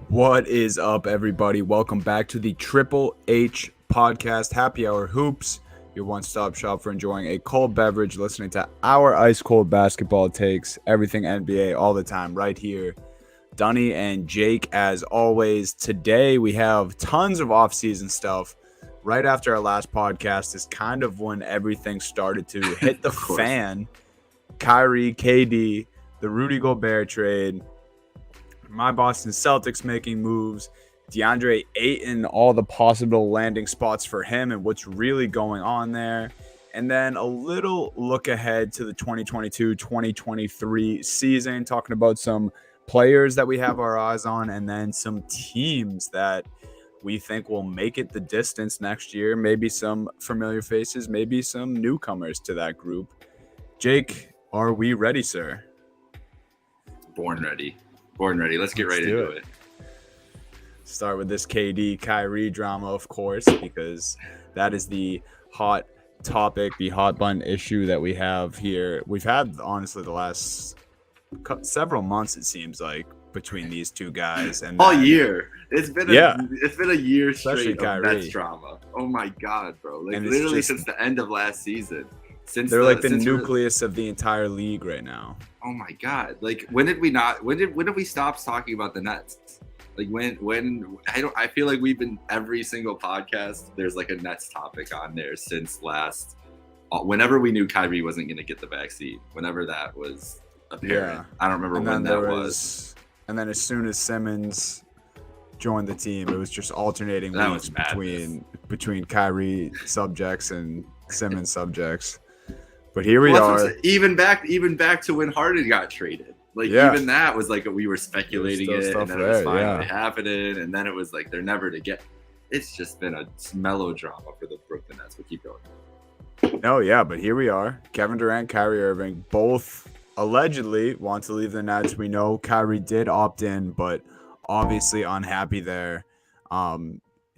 What is up, everybody? Welcome back to the Triple H podcast, Happy Hour Hoops, your one-stop shop for enjoying a cold beverage, listening to our ice-cold basketball takes, everything NBA all the time right here. Dunny and Jake, as always. Today we have tons of off-season stuff. Right after our last podcast is kind of when everything started to hit the fan. Kyrie, KD, the Rudy Gobert trade, my Boston Celtics making moves, DeAndre Ayton, all the possible landing spots for him and what's really going on there. And then a little look ahead to the 2022-2023 season, talking about some players that we have our eyes on and then some teams that we think will make it the distance next year. Maybe some familiar faces, maybe some newcomers to that group. Jake, are we ready, sir? Born ready. Let's get right into it. Start with this KD Kyrie drama, of course, because that is the hot topic, the hot button issue that we have here. We've had, honestly, the last several months, it seems like, between these two guys. And all year. It's been a year straight of Nets drama. Oh my God, bro. Like, literally since the end of last season. They're like the nucleus of the entire league right now. Oh my God! Like, when did we stop talking about the Nets? Like, I feel like we've been every single podcast. There's like a Nets topic on there since whenever we knew Kyrie wasn't going to get the vaccine. Whenever that was apparent, yeah. I don't remember when that was. And then as soon as Simmons joined the team, it was just alternating weeks between Kyrie subjects and Simmons subjects. But here we are. Even back to when Harden got traded. Even that was like we were speculating it, and then it was finally happening, and then it was like they're never to get. It's just been a melodrama for the Brooklyn Nets. But keep going. No, yeah, but here we are. Kevin Durant, Kyrie Irving, both allegedly want to leave the Nets. We know Kyrie did opt in, but obviously unhappy there.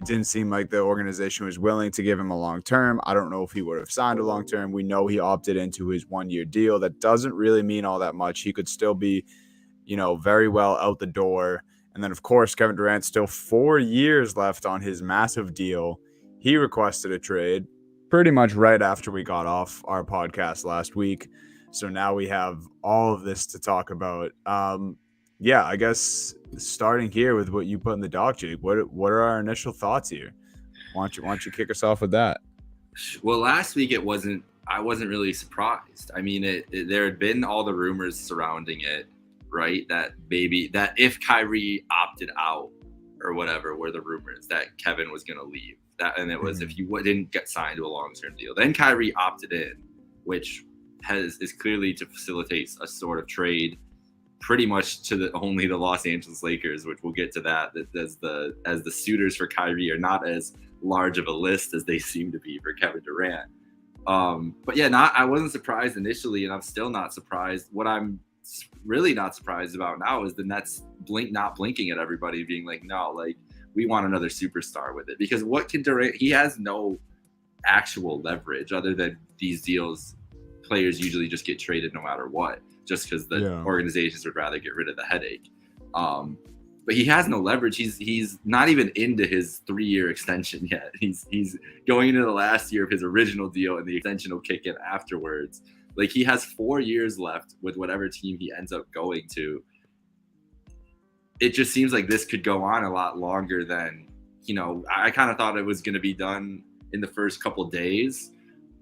It didn't seem like the organization was willing to give him a long term. I don't know if he would have signed a long term. We know he opted into his 1-year deal. That doesn't really mean all that much. He could still be, very well out the door. And then, of course, Kevin Durant still 4 years left on his massive deal. He requested a trade pretty much right after we got off our podcast last week. So now we have all of this to talk about. I guess starting here with what you put in the doc, Jake, what are our initial thoughts here? Why don't you kick us off with that? Well, last week I wasn't really surprised. I mean, there had been all the rumors surrounding it, right? That if Kyrie opted out or whatever, were the rumors that Kevin was going to leave. And it was if you didn't get signed to a long-term deal. Then Kyrie opted in, which is clearly to facilitate a sort of trade pretty much to only the Los Angeles Lakers, which we'll get to that as the suitors for Kyrie are not as large of a list as they seem to be for Kevin Durant. But yeah, I wasn't surprised initially, and I'm still not surprised. What I'm really not surprised about now is the Nets not blinking at everybody, being like, no, like we want another superstar with it. Because what can Durant? He has no actual leverage other than these deals. Players usually just get traded no matter what, just because the organizations would rather get rid of the headache. but he has no leverage. He's not even into his 3-year extension yet. He's going into the last year of his original deal, and the extension will kick in afterwards. Like, he has 4 years left with whatever team he ends up going to. It just seems like this could go on a lot longer than, I kind of thought it was going to be done in the first couple days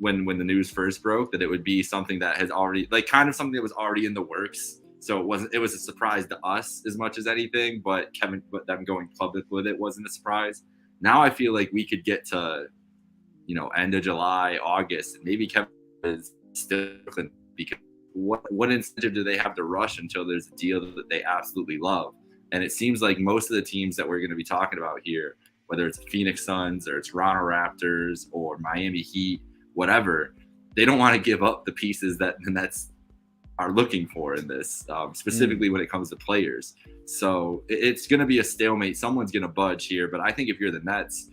when the news first broke, that it would be something that has already, like, kind of something that was already in the works. So it was a surprise to us as much as anything, but them going public with it wasn't a surprise. Now I feel like we could get to, end of July, August, and maybe Kevin is still, because what incentive do they have to rush until there's a deal that they absolutely love? And it seems like most of the teams that we're going to be talking about here, whether it's the Phoenix Suns or it's Toronto Raptors or Miami Heat, whatever, they don't want to give up the pieces that the Nets are looking for in this, specifically when it comes to players. So it's going to be a stalemate. Someone's going to budge here, but I think if you're the Nets,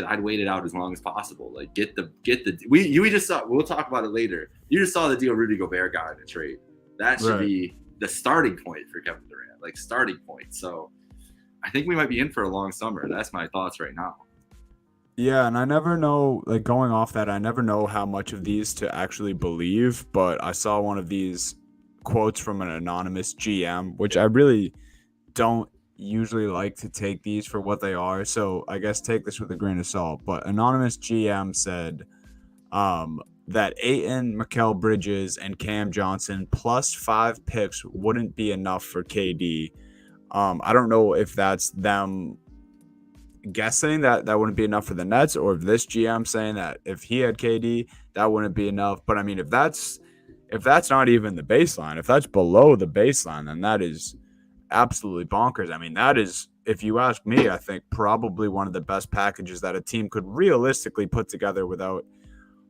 I'd wait it out as long as possible. Like, we just saw, we'll talk about it later. You just saw the deal Rudy Gobert got in a trade. That should be the starting point for Kevin Durant, like starting point. So I think we might be in for a long summer. That's my thoughts right now. Yeah, and I never know, like, going off that, I never know how much of these to actually believe, but I saw one of these quotes from an anonymous GM, which I really don't usually like to take these for what they are, so I guess take this with a grain of salt. But anonymous GM said that Ayton, Mikal Bridges, and Cam Johnson plus 5 picks wouldn't be enough for KD. I don't know if that's them guessing that wouldn't be enough for the Nets, or if this GM saying that if he had KD, that wouldn't be enough. But I mean, if that's not even the baseline, if that's below the baseline, then that is absolutely bonkers. I mean, that is, if you ask me, I think probably one of the best packages that a team could realistically put together without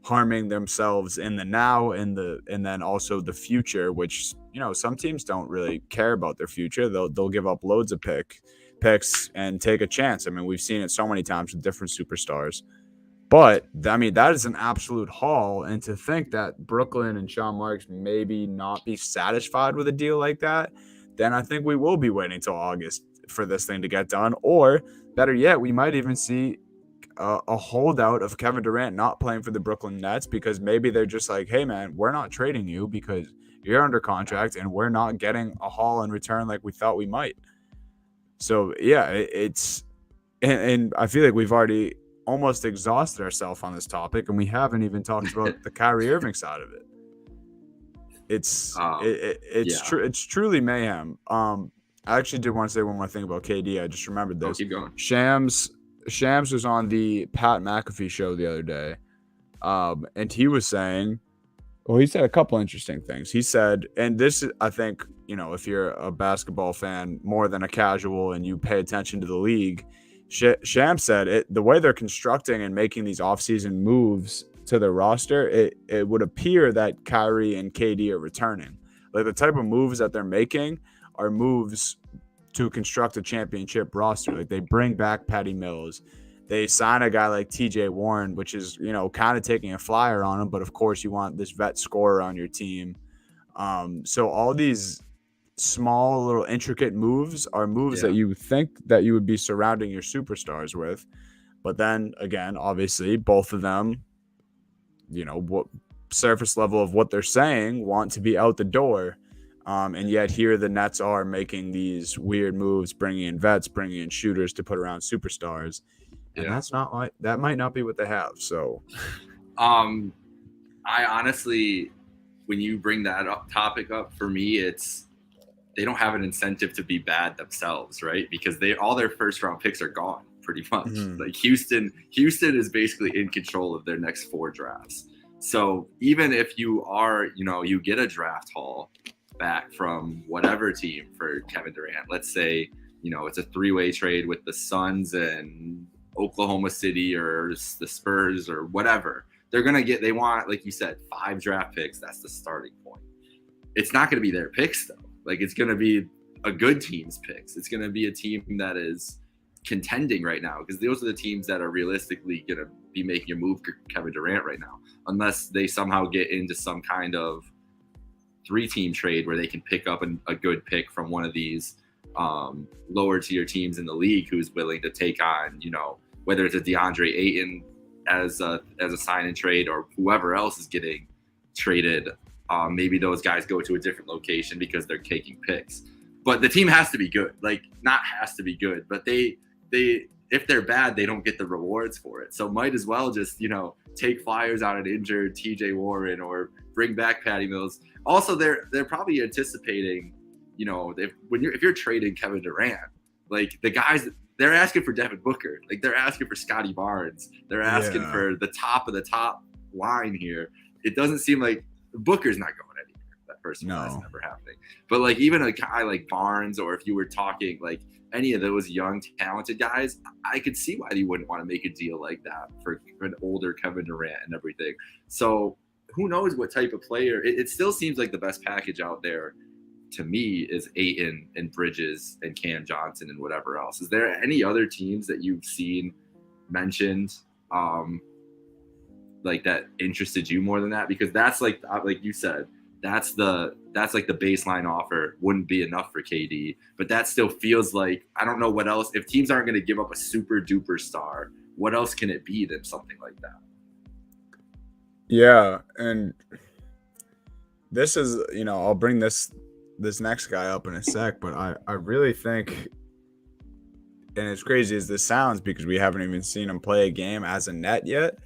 harming themselves in the now and then also the future, which, some teams don't really care about their future. They'll give up loads of picks and take a chance. I mean, we've seen it so many times with different superstars. But I mean, that is an absolute haul. And to think that Brooklyn and Sean Marks maybe not be satisfied with a deal like that, then I think we will be waiting till August for this thing to get done. Or better yet, we might even see a holdout of Kevin Durant not playing for the Brooklyn Nets, because maybe they're just like, hey man, we're not trading you because you're under contract and we're not getting a haul in return like we thought we might. So yeah, it's and I feel like we've already almost exhausted ourselves on this topic, and we haven't even talked about the Kyrie Irving side of it. It's it's truly mayhem. I actually did want to say one more thing about KD. I just remembered this. Keep going. Shams was on the Pat McAfee show the other day, and he was saying, well, he said a couple interesting things. He said, and this, I think, if you're a basketball fan more than a casual and you pay attention to the league, Shams said the way they're constructing and making these offseason moves to their roster, it would appear that Kyrie and KD are returning. Like, the type of moves that they're making are moves to construct a championship roster. Like, they bring back Patty Mills. They sign a guy like TJ Warren, which is, kind of taking a flyer on him. But of course, you want this vet scorer on your team. So all these small, little intricate moves are moves that you think that you would be surrounding your superstars with. But then again, obviously, both of them, what surface level of what they're saying, want to be out the door. And yet here the Nets are making these weird moves, bringing in vets, bringing in shooters to put around superstars. And that might not be what they have. So, I honestly, when you bring that topic up, for me, they don't have an incentive to be bad themselves, right? Because all their first round picks are gone pretty much. Mm-hmm. Like Houston is basically in control of their next 4 drafts. So even if you are, you get a draft haul back from whatever team for Kevin Durant, let's say, it's a 3-way trade with the Suns and Oklahoma City or the Spurs or whatever, they want, like you said, 5 draft picks. That's the starting point. It's not going to be their picks though. Like, it's going to be a good team's picks. It's going to be a team that is contending right now, because those are the teams that are realistically going to be making a move for Kevin Durant right now, unless they somehow get into some kind of 3-team trade where they can pick up a good pick from one of these lower tier teams in the league who's willing to take on, whether it's a DeAndre Ayton as a sign and trade or whoever else is getting traded. Maybe those guys go to a different location because they're taking picks. But the team has to be good. Like, not has to be good, but they if they're bad, they don't get the rewards for it. So might as well just, take flyers on an injured TJ Warren or bring back Patty Mills. Also, they're probably anticipating, if you're trading Kevin Durant, like the guys, they're asking for Devin Booker, like they're asking for Scotty Barnes, they're asking for the top of the top line here. It doesn't seem like Booker's not going anywhere. That first of all, that's never happening. But like even a guy like Barnes, or if you were talking like any of those young talented guys, I could see why you wouldn't want to make a deal like that for an older Kevin Durant and everything. So who knows what type of player? It still seems like the best package out there to me is Ayton and Bridges and Cam Johnson and whatever else. Is there any other teams that you've seen mentioned like that interested you more than that? Because that's like you said, that's like the baseline offer wouldn't be enough for KD, but that still feels like, I don't know what else. If teams aren't going to give up a super duper star, what else can it be than something like that? Yeah, and this is, I'll bring this next guy up in a sec, but I really think, and as crazy as this sounds, because we haven't even seen him play a game as a net yet,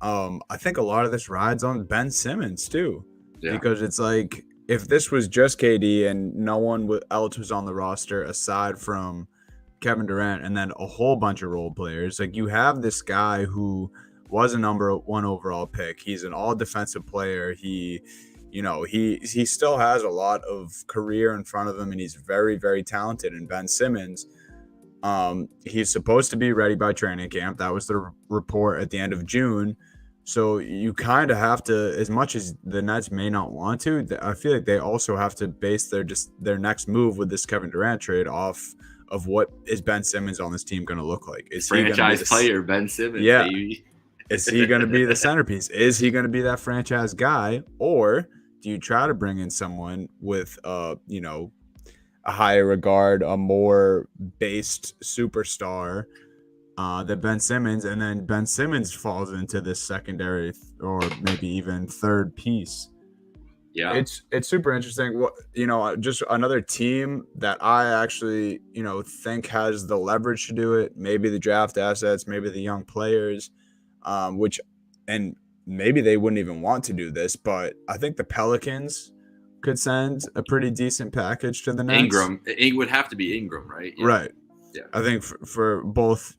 I think a lot of this rides on Ben Simmons too, because it's like, if this was just KD and no one else was on the roster aside from Kevin Durant and then a whole bunch of role players, like you have this guy who was a number 1 overall pick. He's an all defensive player. He still has a lot of career in front of him, and he's very, very talented. And Ben Simmons, he's supposed to be ready by training camp. That was the report at the end of June. So you kind of have to, as much as the Nets may not want to, I feel like they also have to base their next move with this Kevin Durant trade off of what is Ben Simmons on this team going to look like. Is franchise player Ben Simmons? Yeah. Baby. Is he going to be the centerpiece? Is he going to be that franchise guy, or do you try to bring in someone with a higher regard, a more based superstar than Ben Simmons, and then Ben Simmons falls into this secondary or maybe even third piece? Yeah, it's super interesting. Just another team that I actually think has the leverage to do it. Maybe the draft assets, maybe the young players, and maybe they wouldn't even want to do this, but I think the Pelicans could send a pretty decent package to the Nets. Ingram, it would have to be Ingram, right? Yeah. Right. Yeah. I think for both,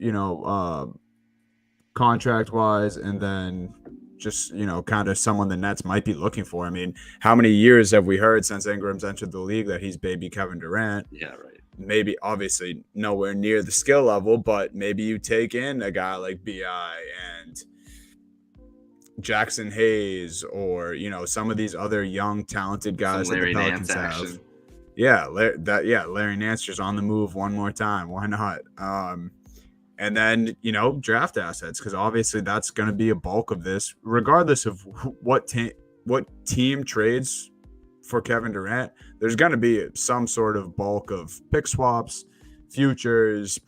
contract wise, and then just, kind of someone the Nets might be looking for. I mean, how many years have we heard since Ingram's entered the league that he's baby Kevin Durant? Yeah, right. Maybe obviously nowhere near the skill level, but maybe you take in a guy like BI and Jackson Hayes, or some of these other young talented guys that the Pelicans have. Yeah, Larry Nance just on the move one more time. Why not? And then draft assets, because obviously that's going to be a bulk of this, regardless of what team trades for Kevin Durant. There's going to be some sort of bulk of pick swaps, futures,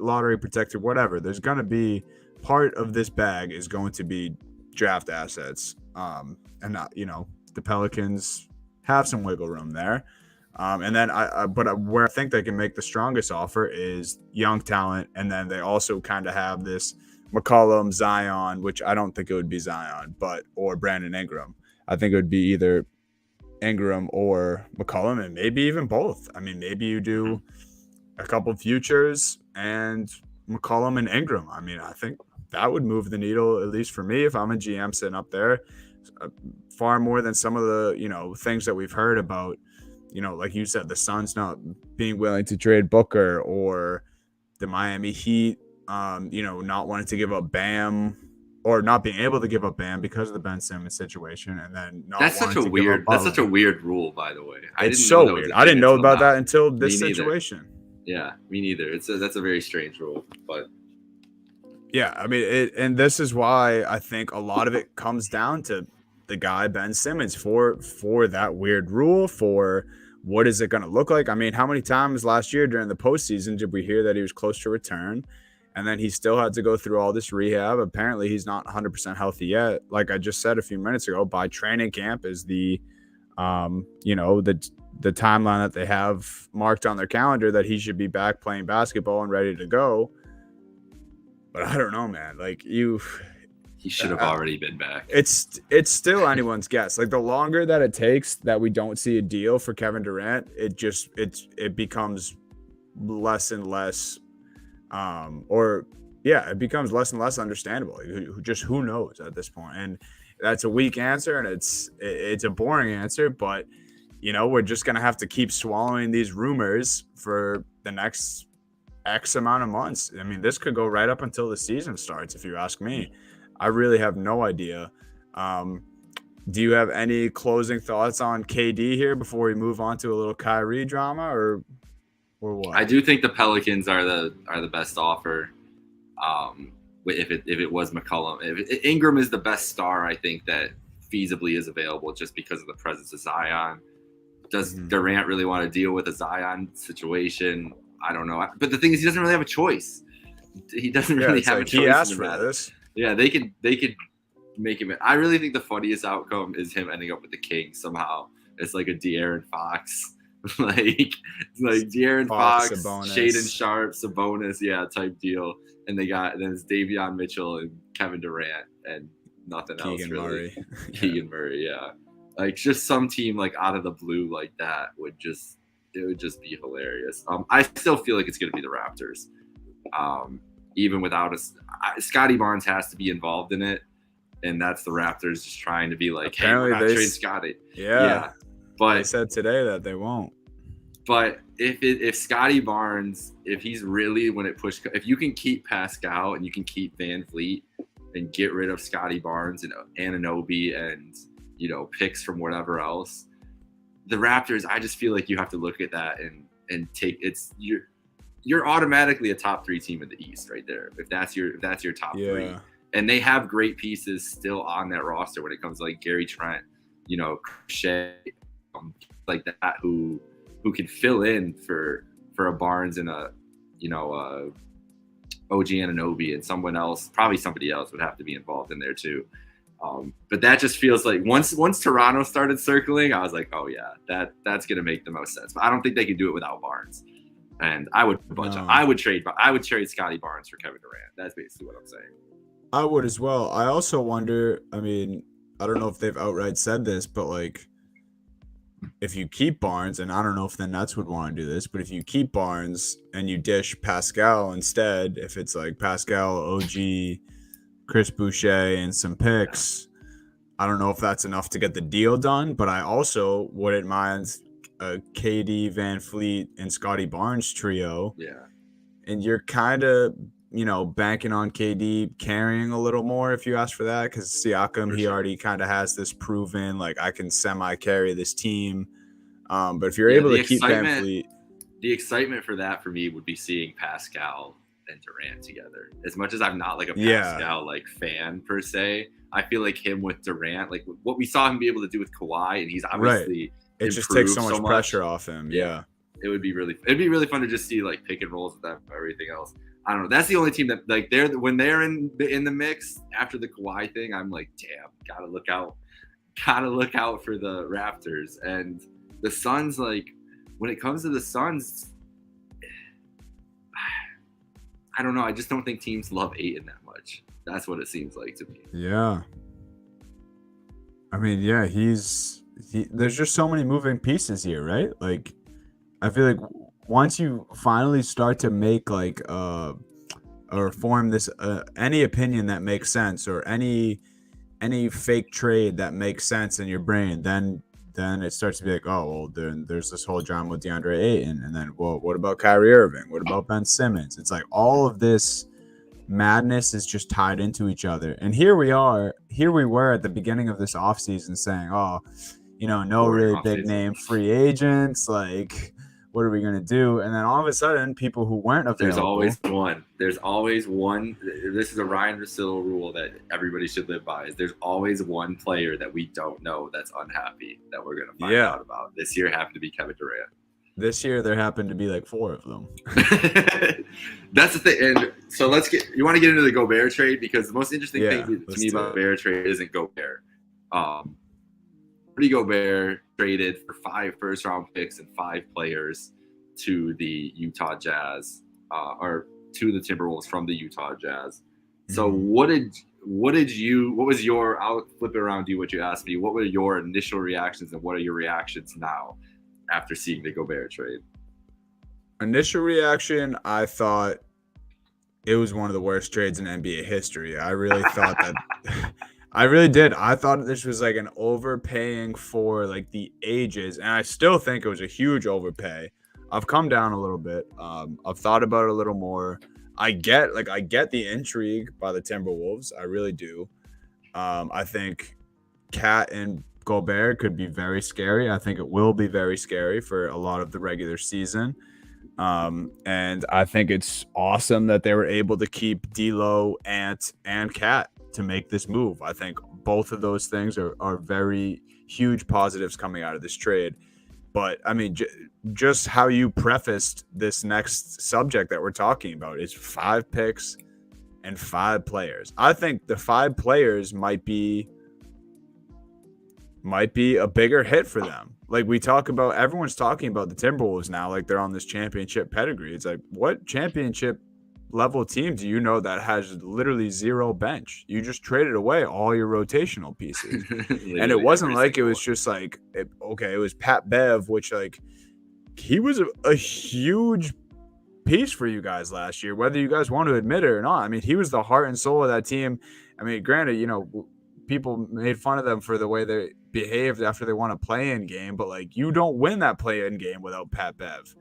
lottery protected, whatever. There's going to be part of this bag is going to be draft assets, and not, the Pelicans have some wiggle room there, and then but where I think they can make the strongest offer is young talent, and then they also kind of have this McCollum, Zion, which I don't think it would be Zion, or Brandon Ingram. I think it would be either Ingram or McCollum, and maybe even both. I mean, maybe you do a couple futures and McCollum and Ingram. I mean, I think that would move the needle, at least for me, if I'm a GM sitting up there, far more than some of the, things that we've heard about, like you said, the Suns not being willing to trade Booker, or the Miami Heat, not wanting to give up Bam, or not being able to give up Bam because of the Ben Simmons situation, and then not. That's such a weird rule, by the way. It's so weird. I didn't know about that until this situation. Yeah, me neither. That's a very strange rule, but. Yeah, I mean, and this is why I think a lot of it comes down to the guy Ben Simmons for that weird rule, for what is it going to look like? I mean, how many times last year during the postseason did we hear that he was close to return? And then he still had to go through all this rehab. Apparently, he's not 100% healthy yet. Like I just said a few minutes ago, by training camp is the, the timeline that they have marked on their calendar that he should be back playing basketball and ready to go. But I don't know, man. Like he should have already been back. It's still anyone's guess. Like the longer that it takes that we don't see a deal for Kevin Durant, it becomes less and less, it becomes less and less understandable. Who knows at this point? And that's a weak answer, and it's a boring answer. But we're just gonna have to keep swallowing these rumors for the next X amount of months. I mean, this could go right up until the season starts, if you ask me. I really have no idea. Do you have any closing thoughts on KD here before we move on to a little Kyrie drama, or what? I do think the Pelicans are the best offer. If it was McCollum, if Ingram is the best star, I think that feasibly is available just because of the presence of Zion. Does Durant really want to deal with a Zion situation? I don't know. But the thing is, he doesn't really have a choice. He doesn't really have a choice. He asked for this. Yeah, they could make him. I really think the funniest outcome is him ending up with the Kings somehow. It's like a De'Aaron Fox, like De'Aaron Fox, Shaedon Sharpe, Sabonis, type deal. And then it's Davion Mitchell and Kevin Durant and nothing else really. Keegan Murray, yeah. Like just some team like out of the blue like that would just be hilarious. I still feel like it's going to be the Raptors. Even without Scotty Barnes has to be involved in it, and that's the Raptors just trying to be like, apparently hey, we're not trading Scotty. Yeah, but they said today that they won't. But if Scotty Barnes, if he's really if you can keep Pascal and you can keep Van Vliet and get rid of Scotty Barnes and Anunoby and picks from whatever else, the Raptors, I just feel like you have to look at that and take you're automatically a top 3 team in the East right there. If that's your top 3, and they have great pieces still on that roster when it comes to like Gary Trent, Crochet, like that who can fill in for a Barnes and a OG Anunoby and someone else, probably somebody else would have to be involved in there too. But that just feels like once Toronto started circling, I was like, oh yeah, that's gonna make the most sense. But I don't think they can do it without Barnes. And I would I would trade Scotty Barnes for Kevin Durant. That's basically what I'm saying. I would as well. I also wonder, I mean, I don't know if they've outright said this, but like if you keep Barnes, and I don't know if the Nets would want to do this, but if you keep Barnes and you dish Pascal instead, if it's like Pascal, OG, Chris Boucher, and some picks, I don't know if that's enough to get the deal done, but I also wouldn't mind a KD, Van Vliet, and Scotty Barnes trio. Yeah. And you're kind of, banking on KD carrying a little more if you ask for that, because Siakam, he already kind of has this proven, like, I can semi-carry this team. But if you're able to keep Van Vliet. The excitement for that for me would be seeing Pascal and Durant together. As much as I'm not like a Pascal like fan per se, I feel like him with Durant, like what we saw him be able to do with Kawhi, and he's obviously it just takes so much pressure off him. Yeah. It'd be really fun to just see like pick and rolls with them, everything else. I don't know. That's the only team that like when they're in the mix after the Kawhi thing, I'm like, damn, gotta look out for the Raptors. And the Suns, like when it comes to the Suns, I don't know. I just don't think teams love Ayton that much. That's what it seems like to me. Yeah. I mean, yeah, there's just so many moving pieces here, right? Like, I feel like once you finally start to make like or form this any opinion that makes sense, or any fake trade that makes sense in your brain, then it starts to be like, oh, well, then there's this whole drama with DeAndre Ayton, and then, well, what about Kyrie Irving? What about Ben Simmons? It's like all of this madness is just tied into each other. And here we were at the beginning of this offseason saying, oh, no really big name free agents, like What are we going to do? And then all of a sudden, people who weren't available. There's always one. There's always one. This is a Ryan Russillo rule that everybody should live by. Is there's always one player that we don't know that's unhappy that we're going to find out about. This year happened to be Kevin Durant. This year there happened to be like 4 of them. That's the thing. And so you want to get into the Gobert trade, because the most interesting thing to me about the Gobert trade isn't Gobert. Rudy Gobert traded for 5 first-round picks and 5 players to the Utah Jazz, or to the Timberwolves from the Utah Jazz. So what was your, I'll flip it around to you, what you asked me, what were your initial reactions and what are your reactions now after seeing the Gobert trade? Initial reaction, I thought it was one of the worst trades in NBA history. I really thought that I really did. I thought this was like an overpaying for like the ages, and I still think it was a huge overpay. I've come down a little bit. I've thought about it a little more. I get the intrigue by the Timberwolves. I really do. I think Cat and Gobert could be very scary. I think it will be very scary for a lot of the regular season. And I think it's awesome that they were able to keep D'Lo, Ant, and Cat to make this move. I think both of those things are very huge positives coming out of this trade. But I mean, just how you prefaced this next subject that we're talking about is 5 picks and 5 players. I think the 5 players might be a bigger hit for them. Like we talk about, everyone's talking about the Timberwolves now, like they're on this championship pedigree. It's like, what championship level team do you know that has literally 0 bench? You just traded away all your rotational pieces. And it wasn't like it was just like, it was Pat Bev, which like he was a huge piece for you guys last year, whether you guys want to admit it or not. I mean, he was the heart and soul of that team. I mean, granted, people made fun of them for the way they behaved after they won a play-in game, but like you don't win that play-in game without Pat Bev.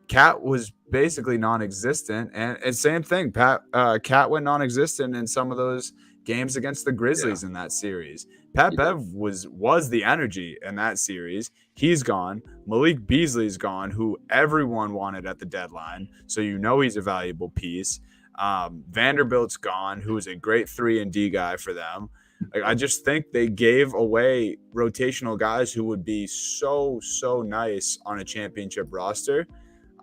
Cat was basically non-existent, and same thing. Cat went non-existent in some of those games against the Grizzlies in that series. Pat Bev was the energy in that series. He's gone. Malik Beasley's gone, who everyone wanted at the deadline, so he's a valuable piece. Vanderbilt's gone, who is a great 3-and-D guy for them. Like, I just think they gave away rotational guys who would be so nice on a championship roster.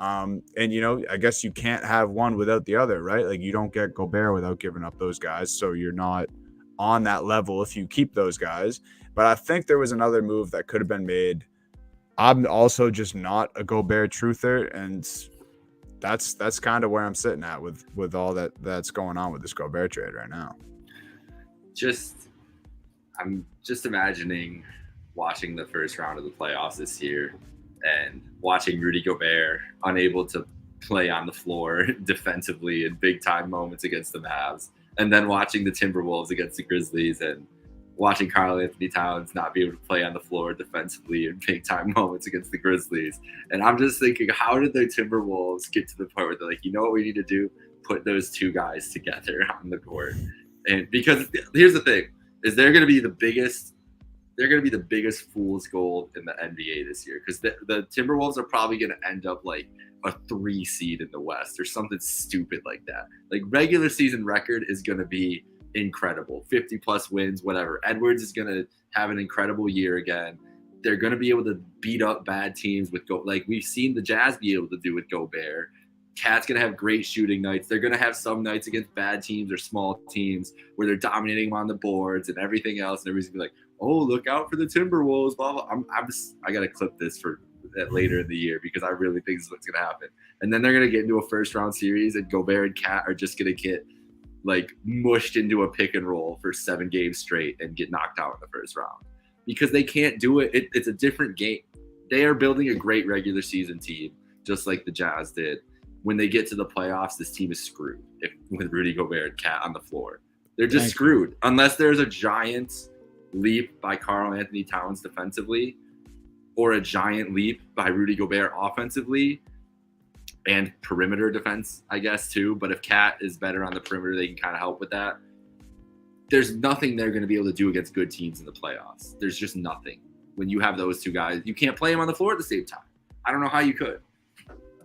And I guess you can't have one without the other, right? Like you don't get Gobert without giving up those guys. So you're not on that level if you keep those guys. But I think there was another move that could have been made. I'm also just not a Gobert truther, and that's kind of where I'm sitting at with all that's going on with this Gobert trade right now. I'm just imagining watching the first round of the playoffs this year and watching Rudy Gobert unable to play on the floor defensively in big time moments against the Mavs, and then watching the Timberwolves against the Grizzlies and watching Karl Anthony Towns not be able to play on the floor defensively in big time moments against the Grizzlies. And I'm just thinking, how did the Timberwolves get to the point where they're like, you know what we need to do? Put those 2 guys together on the court. And because here's the thing, is they're going to be the biggest fool's gold in the NBA this year, because the Timberwolves are probably going to end up like a 3 seed in the West or something stupid like that. Like regular season record is going to be incredible, 50 plus wins, whatever. Edwards is going to have an incredible year again. They're going to be able to beat up bad teams like we've seen the Jazz be able to do with Gobert. Cat's going to have great shooting nights. They're going to have some nights against bad teams or small teams where they're dominating them on the boards and everything else. And everybody's going to be like, oh, look out for the Timberwolves, blah, blah. I got to clip this for that later in the year because I really think this is what's going to happen. And then they're going to get into a first-round series, and Gobert and Cat are just going to get, like, mushed into a pick and roll for 7 games straight and get knocked out in the first round because they can't do it. It's a different game. They are building a great regular season team, just like the Jazz did. When they get to the playoffs, this team is screwed with Rudy Gobert and Cat on the floor. They're just screwed unless there's a giant leap by Karl Anthony Towns defensively or a giant leap by Rudy Gobert offensively and perimeter defense, I guess, too. But if Cat is better on the perimeter, they can kind of help with that. There's nothing they're going to be able to do against good teams in the playoffs. There's just nothing. When you have those 2 guys, you can't play them on the floor at the same time. I don't know how you could.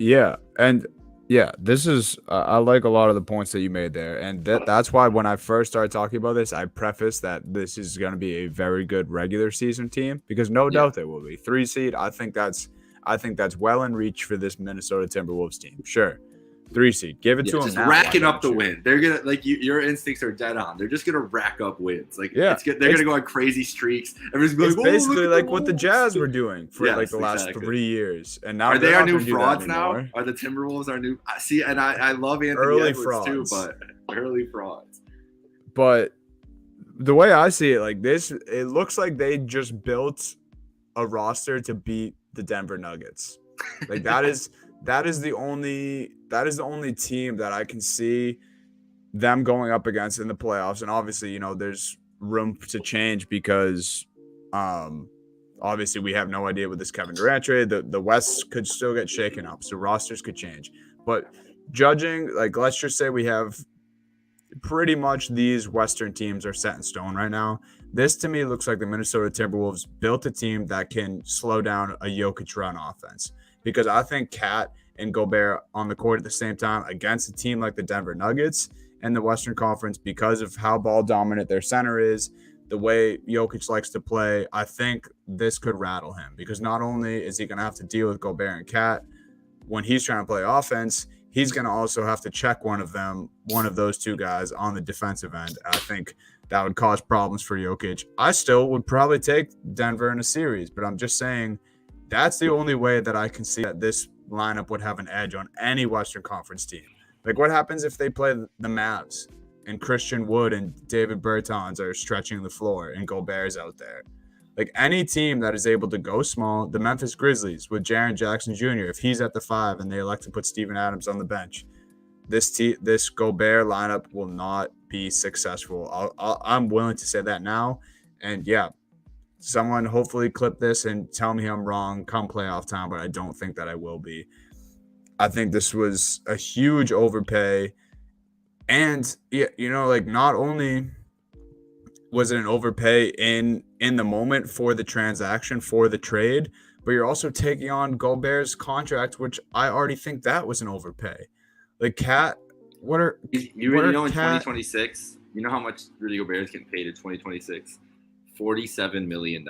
Yeah, and yeah, this is I like a lot of the points that you made there, and that's why when I first started talking about this, I prefaced that this is going to be a very good regular season team because no Yeah. doubt they will be 3 seed. I think that's well in reach for this Minnesota Timberwolves team. Sure, 3 seed, give it to them Just now. Why racking up the don't you? win. They're gonna your instincts are dead on. They're just gonna rack up wins. Like Yeah, they're gonna go on crazy streaks. Everyone's gonna it's be like, "Oh, basically look at like the what the Wolves." Jazz were doing for like Yes, the last exactly. 3 years, and now Are they're they our not new going to do that frauds now? anymore. Are the Timberwolves our new? See, and I love Anthony Early Edwards too, frauds. but early frauds. But the way I see it, like this, it looks like they just built a roster to beat the Denver Nuggets. Like that is the only team that I can see them going up against in the playoffs. And obviously, there's room to change because obviously we have no idea with this Kevin Durant trade. The West could still get shaken up, so rosters could change. But judging, like, let's just say we have pretty much these Western teams are set in stone right now. This to me looks like the Minnesota Timberwolves built a team that can slow down a Jokic run offense. Because I think Cat and Gobert on the court at the same time against a team like the Denver Nuggets and the Western Conference, because of how ball dominant their center is, the way Jokic likes to play, I think this could rattle him. Because not only is he going to have to deal with Gobert and Cat when he's trying to play offense, he's going to also have to check one of those two guys on the defensive end. I think that would cause problems for Jokic. I still would probably take Denver in a series, but I'm just saying that's the only way that I can see that this lineup would have an edge on any Western Conference team. Like, what happens if they play the Mavs and Christian Wood and David Bertans are stretching the floor and Gobert's out there? Like, any team that is able to go small, the Memphis Grizzlies with Jaren Jackson Jr., if he's at the 5 and they elect to put Steven Adams on the bench, this Gobert lineup will not be successful. I'm willing to say that now. And yeah, someone hopefully clip this and tell me I'm wrong come playoff time, but I don't think that I will be. I think this was a huge overpay. And yeah, like, not only was it an overpay in the moment for the transaction, for the trade, but you're also taking on Gobert's contract, which I already think that was an overpay. Like, Cat, in 2026, you know how much Rudy Gobert is getting paid in 2026? $47 million.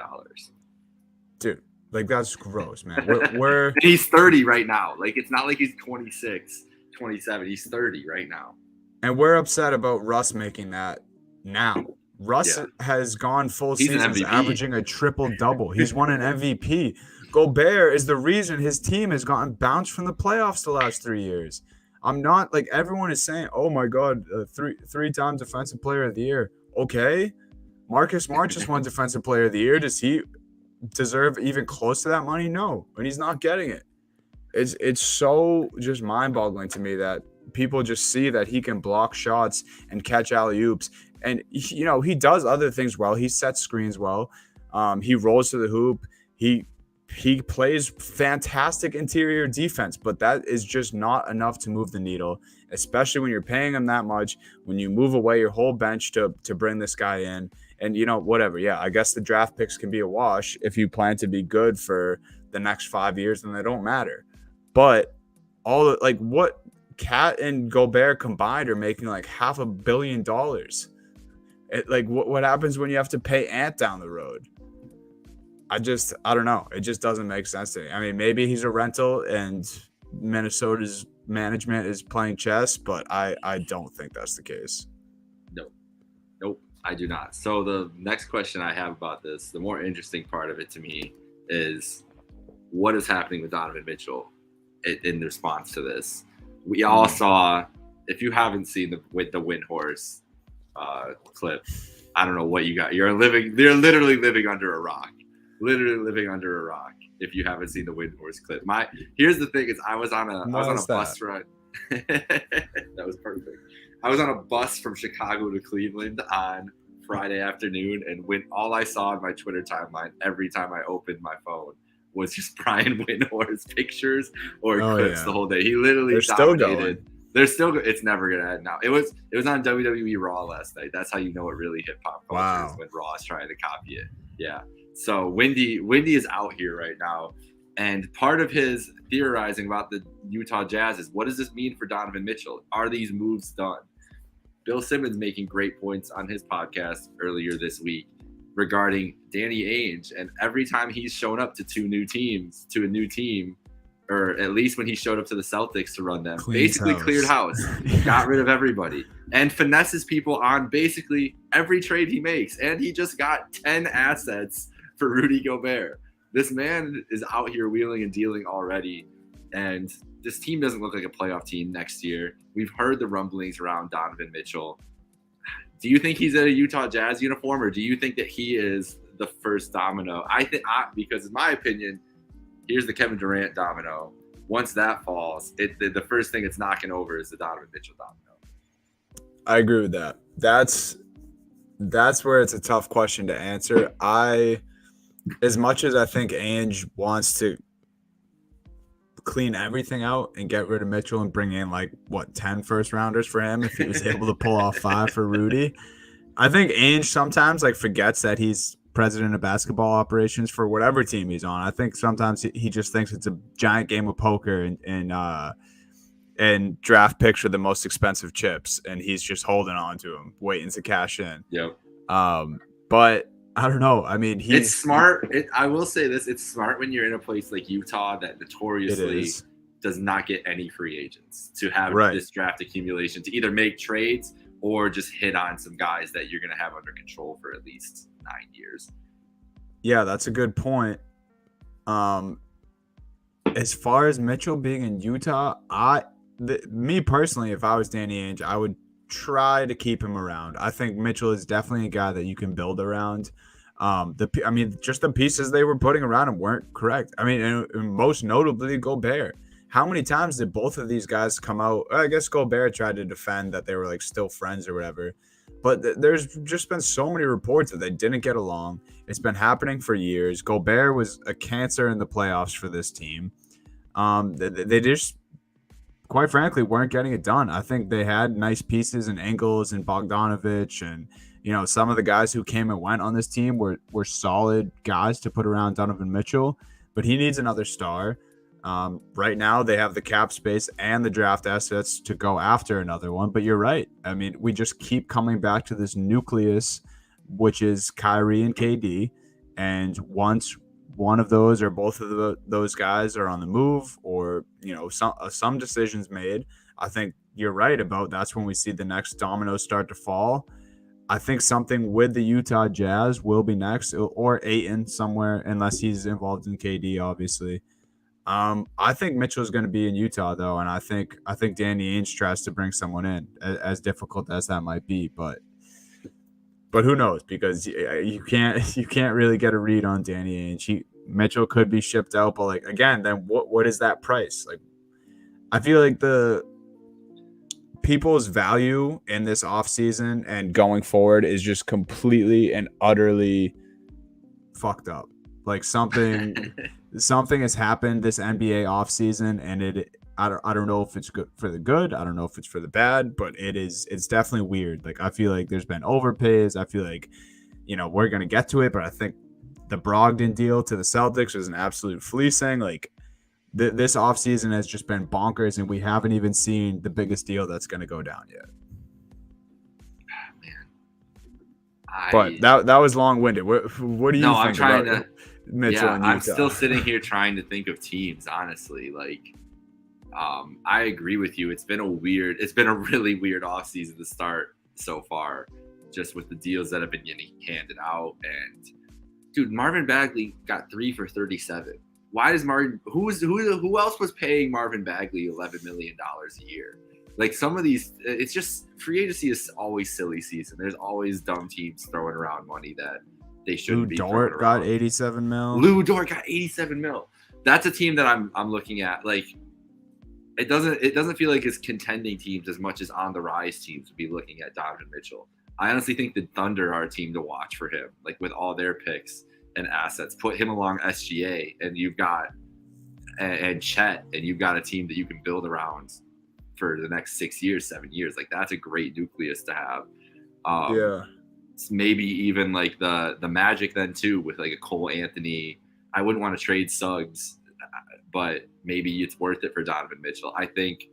Dude, like, that's gross, man. We're he's 30 right now. Like, it's not like he's 26, 27. He's 30 right now. And we're upset about Russ making that now. Russ has gone full seasons averaging a triple-double. He's won an MVP. Gobert is the reason his team has gotten bounced from the playoffs the last 3 years. I'm not, like, everyone is saying, oh my God, three-time defensive player of the year. Okay. Marcus Smart just won defensive player of the year. Does he deserve even close to that money? No, and he's not getting it. It's so just mind-boggling to me that people just see that he can block shots and catch alley-oops. And, he does other things well. He sets screens well. He rolls to the hoop. He plays fantastic interior defense, but that is just not enough to move the needle, especially when you're paying him that much, when you move away your whole bench to bring this guy in. And, whatever. Yeah, I guess the draft picks can be a wash if you plan to be good for the next 5 years, and they don't matter. But what Cat and Gobert combined are making like $500 million. What happens when you have to pay Ant down the road? I don't know. It just doesn't make sense to me. I mean, maybe he's a rental and Minnesota's management is playing chess, but I don't think that's the case. Nope, I do not. So the next question I have about this, the more interesting part of it to me, is what is happening with Donovan Mitchell in response to this. We all saw, if you haven't seen the Windhorse clip, I don't know what you got. They're literally living under a rock. Literally living under a rock. If you haven't seen the Windhorse clip, here's the thing: is I was on a bus ride. That was perfect. I was on a bus from Chicago to Cleveland on Friday afternoon, and when all I saw on my Twitter timeline every time I opened my phone was just Brian Windhorse pictures or clips the whole day. He literally dominated. They're still. It's never gonna end now. It was on WWE Raw last night. That's how you know it really hit pop culture is when Raw is trying to copy it. Yeah. So Windy is out here right now. And part of his theorizing about the Utah Jazz is, what does this mean for Donovan Mitchell? Are these moves done? Bill Simmons making great points on his podcast earlier this week regarding Danny Ainge. And every time he's shown up to a new team, or at least when he showed up to the Celtics to run them, cleared house, got rid of everybody, and finesses people on basically every trade he makes. And he just got 10 assets for Rudy Gobert. This man is out here wheeling and dealing already. And this team doesn't look like a playoff team next year. We've heard the rumblings around Donovan Mitchell. Do you think he's in a Utah Jazz uniform, or do you think that he is the first domino? Because in my opinion, here's the Kevin Durant domino. Once that falls, the first thing it's knocking over is the Donovan Mitchell domino. I agree with that. That's where it's a tough question to answer. As much as I think Ainge wants to clean everything out and get rid of Mitchell and bring in 10 first rounders for him if he was able to pull off 5 for Rudy, I think Ainge sometimes forgets that he's president of basketball operations for whatever team he's on. I think sometimes he just thinks it's a giant game of poker and draft picks for the most expensive chips, and he's just holding on to them, waiting to cash in. Yep. But I don't know. I mean, it's smart. I will say this: it's smart when you're in a place like Utah that notoriously does not get any free agents, to have this draft accumulation to either make trades or just hit on some guys that you're going to have under control for at least 9 years. Yeah, that's a good point. As far as Mitchell being in Utah, me personally, if I was Danny Ainge, I would try to keep him around. I think Mitchell is definitely a guy that you can build around. Just the pieces they were putting around him weren't correct. I mean, and most notably Gobert. How many times did both of these guys come out? I guess Gobert tried to defend that they were still friends or whatever, but there's just been so many reports that they didn't get along. It's been happening for years. Gobert was a cancer in the playoffs for this team. They just, quite frankly, weren't getting it done. I think they had nice pieces and Engels and Bogdanovich, and some of the guys who came and went on this team were solid guys to put around Donovan Mitchell, but he needs another star. Right now they have the cap space and the draft assets to go after another one, but you're right. I mean, we just keep coming back to this nucleus, which is Kyrie and KD, and once one of those or both of those guys are on the move, or some decisions made, I think you're right about that's when we see the next dominoes start to fall. I think something with the Utah Jazz will be next, or Ayton somewhere, unless he's involved in KD, obviously. I think Mitchell's going to be in Utah though, and I think Danny Ainge tries to bring someone in, as difficult as that might be, but who knows, because you can't really get a read on Danny Ainge. Mitchell could be shipped out, but again, then what is that price? I feel like the people's value in this offseason and going forward is just completely and utterly fucked up. Something has happened this NBA offseason, and I don't know if it's good for the good. I don't know if it's for the bad, but it's definitely weird. I feel like there's been overpays. I feel like, we're going to get to it, but I think the Brogdon deal to the Celtics was an absolute fleecing. This offseason has just been bonkers, and we haven't even seen the biggest deal that's going to go down yet. But that was long-winded. What do you think I'm trying about Mitchell and Utah? I'm still sitting here trying to think of teams, honestly. I agree with you. It's been a really weird offseason to start so far, just with the deals that have been getting handed out. And dude, Marvin Bagley got 3 for 37. Why does who else was paying Marvin Bagley $11 million a year? Some of these, it's just, free agency is always silly season. There's always dumb teams throwing around money that they shouldn't be throwing around. Lou Dort got 87 mil. Lou Dort got 87 mil. That's a team that I'm looking at. It doesn't feel like it's contending teams as much as on the rise teams would be looking at Donovan Mitchell. I honestly think the Thunder are a team to watch for him, with all their picks and assets. Put him along SGA, and you've got and Chet, and you've got a team that you can build around for the next 6 years, 7 years. That's a great nucleus to have. Maybe even the Magic then too, with a Cole Anthony. I wouldn't want to trade Suggs. but maybe it's worth it for Donovan Mitchell. I think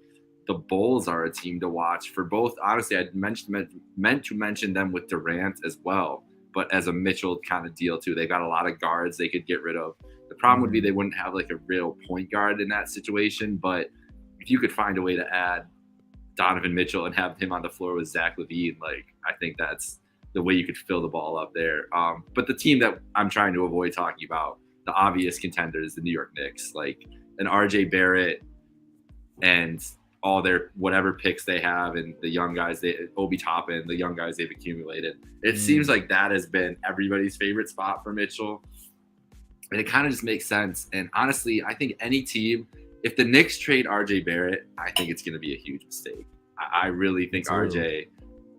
the Bulls are a team to watch for both. Honestly, I meant to mention them with Durant as well, but as a Mitchell kind of deal too. They got a lot of guards they could get rid of. The problem would be they wouldn't have like a real point guard in that situation, but if you could find a way to add Donovan Mitchell and have him on the floor with Zach LaVine, like I think that's the way you could fill the ball up there. But the team that I'm trying to avoid talking about, the obvious contender, is the New York Knicks. Like an RJ Barrett and all their whatever picks they have and the young guys, Obi Toppin, the young guys they've accumulated. It seems like that has been everybody's favorite spot for Mitchell. And it kind of just makes sense. And honestly, I think any team, if the Knicks trade RJ Barrett, I think it's going to be a huge mistake. I really think RJ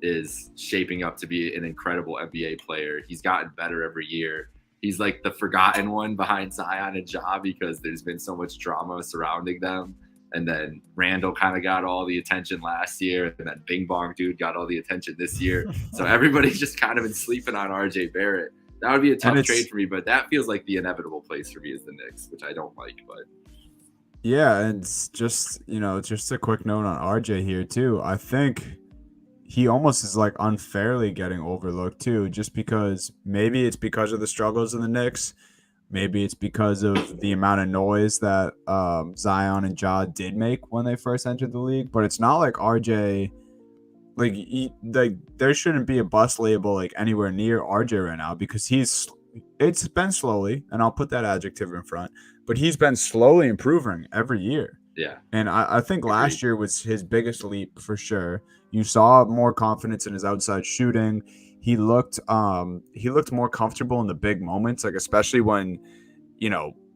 is shaping up to be an incredible NBA player. He's gotten better every year. He's like the forgotten one behind Zion and Ja because there's been so much drama surrounding them. And then Randall kind of got all the attention last year. And then Bing Bong Dude got all the attention this year. So everybody's just kind of been sleeping on RJ Barrett. That would be a tough trade for me, but that feels like the inevitable place for me is the Knicks, which I don't like. But yeah, and it's just, just a quick note on RJ here too. I think he almost is like unfairly getting overlooked too, just because maybe it's because of the struggles of the Knicks. Maybe it's because of the amount of noise that Zion and Ja did make when they first entered the league. But it's not like RJ, like there shouldn't be a bust label like anywhere near RJ right now because it's been slowly, and I'll put that adjective in front, but he's been slowly improving every year. yeah. And I think last year was his biggest leap for sure. You saw more confidence in his outside shooting. He looked more comfortable in the big moments, like especially when,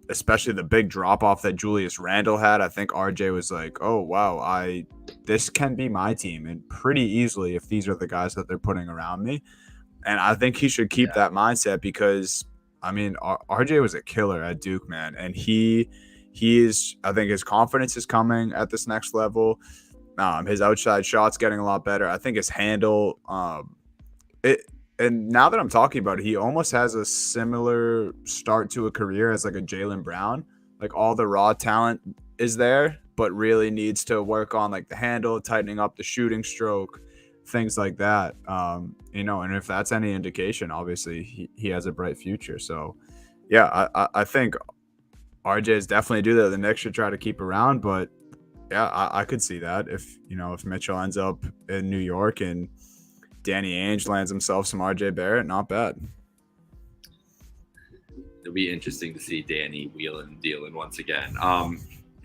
especially the big drop off that Julius Randle had. I think RJ was like, "Oh wow, this can be my team and pretty easily if these are the guys that they're putting around me." And I think he should keep that mindset because I mean, RJ was a killer at Duke, man, and he is. I think his confidence is coming at this next level. His outside shot's getting a lot better. I think his handle. And now that I'm talking about it, he almost has a similar start to a career as like a Jaylen Brown. Like all the raw talent is there, but really needs to work on like the handle, tightening up the shooting stroke, things like that. And if that's any indication, obviously he has a bright future. So yeah, I think RJ is definitely do that. The Knicks should try to keep around, but yeah, I could see that if Mitchell ends up in New York and Danny Ainge lands himself some RJ Barrett, not bad. It'll be interesting to see Danny wheeling and dealing once again. All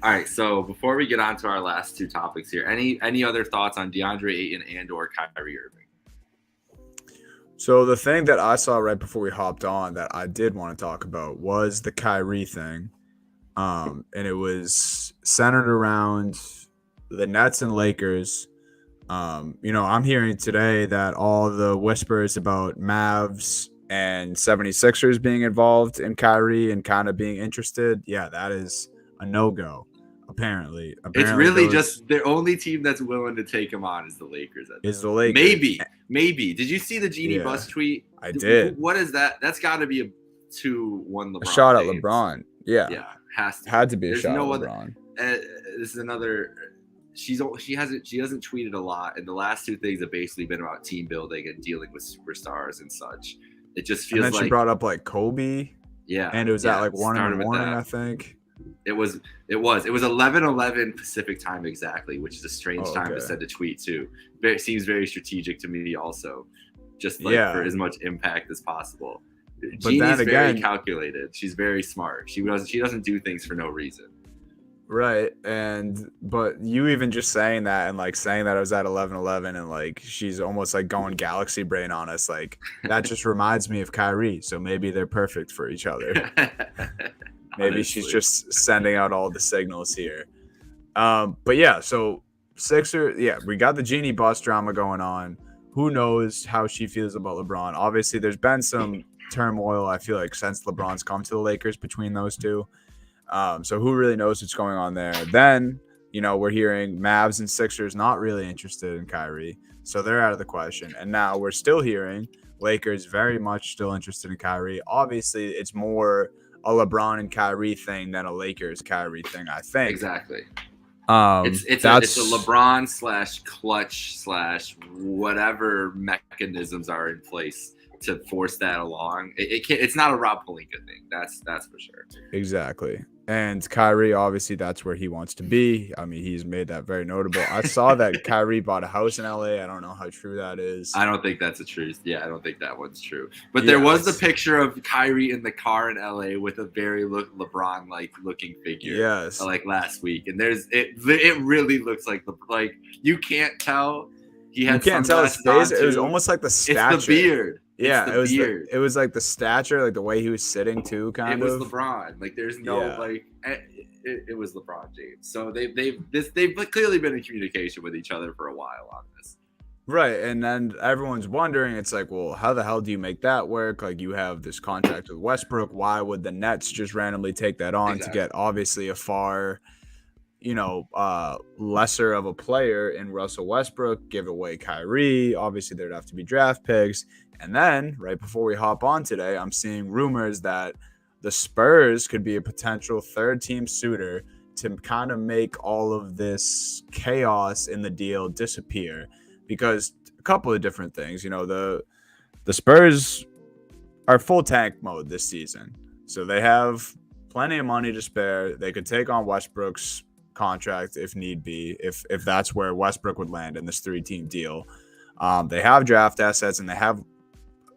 right, so before we get on to our last two topics here, any other thoughts on DeAndre Ayton and or Kyrie Irving? So the thing that I saw right before we hopped on that I did want to talk about was the Kyrie thing. And it was centered around the Nets and Lakers. I'm hearing today that all the whispers about Mavs and 76ers being involved in Kyrie and kind of being interested, yeah, that is a no-go, apparently. It's really just the only team that's willing to take him on is the Lakers. Is the Lakers. Maybe. Did you see the Genie Bus tweet? I did. What is that? That's got to be a 2-1 LeBron. A shot at James. LeBron. Yeah. Yeah, had to be a shot at LeBron. This is another... She hasn't tweeted a lot, and the last two things have basically been about team building and dealing with superstars and such. It just feels and then like she brought up like Kobe. Yeah, and it was at like 1 in the morning, I think. It was 11:11 Pacific time exactly, which is a strange time to send a tweet too. It seems very strategic to me, also, just like for as much impact as possible. But Jeannie's very calculated. She's very smart. She doesn't do things for no reason. Right, but you even just saying that and like saying that I was at 11:11 and like she's almost like going galaxy brain on us, like that just reminds me of Kyrie. So maybe they're perfect for each other. Maybe she's just sending out all the signals here. But yeah, so Sixer, we got the Genie Bus drama going on. Who knows how she feels about LeBron? Obviously, there's been some turmoil, I feel like, since LeBron's come to the Lakers between those two. So who really knows what's going on there? Then, we're hearing Mavs and Sixers not really interested in Kyrie. So they're out of the question. And now we're still hearing Lakers very much still interested in Kyrie. Obviously, it's more a LeBron and Kyrie thing than a Lakers Kyrie thing, I think. Exactly. It's It's a LeBron / clutch / whatever mechanisms are in place to force that along. It can't, it's not a Rob Pelinka thing. That's for sure. Exactly. And Kyrie, obviously, that's where he wants to be. I mean, he's made that very notable. I saw that Kyrie bought a house in LA. I don't know how true that is. I don't think that's a truth. Yeah, I don't think that one's true. But there was the picture of Kyrie in the car in LA with a very LeBron-like looking figure. Yes. Like last week, and it really looks like you can't tell. He had you can't tell his face. It was almost like the stature. It's the beard. Yeah, it was like the stature, like the way he was sitting too, kind of. It was LeBron. Like there's no like it was LeBron James. So they've clearly been in communication with each other for a while on this. Right, and then everyone's wondering, it's like, well, how the hell do you make that work? Like you have this contract with Westbrook. Why would the Nets just randomly take that on to get obviously a far, lesser of a player in Russell Westbrook, give away Kyrie? Obviously, there'd have to be draft picks. And then right before we hop on today, I'm seeing rumors that the Spurs could be a potential third team suitor to kind of make all of this chaos in the deal disappear, because a couple of different things, the Spurs are full tank mode this season. So they have plenty of money to spare. They could take on Westbrook's contract if need be, if that's where Westbrook would land in this 3-team deal. They have draft assets, and they have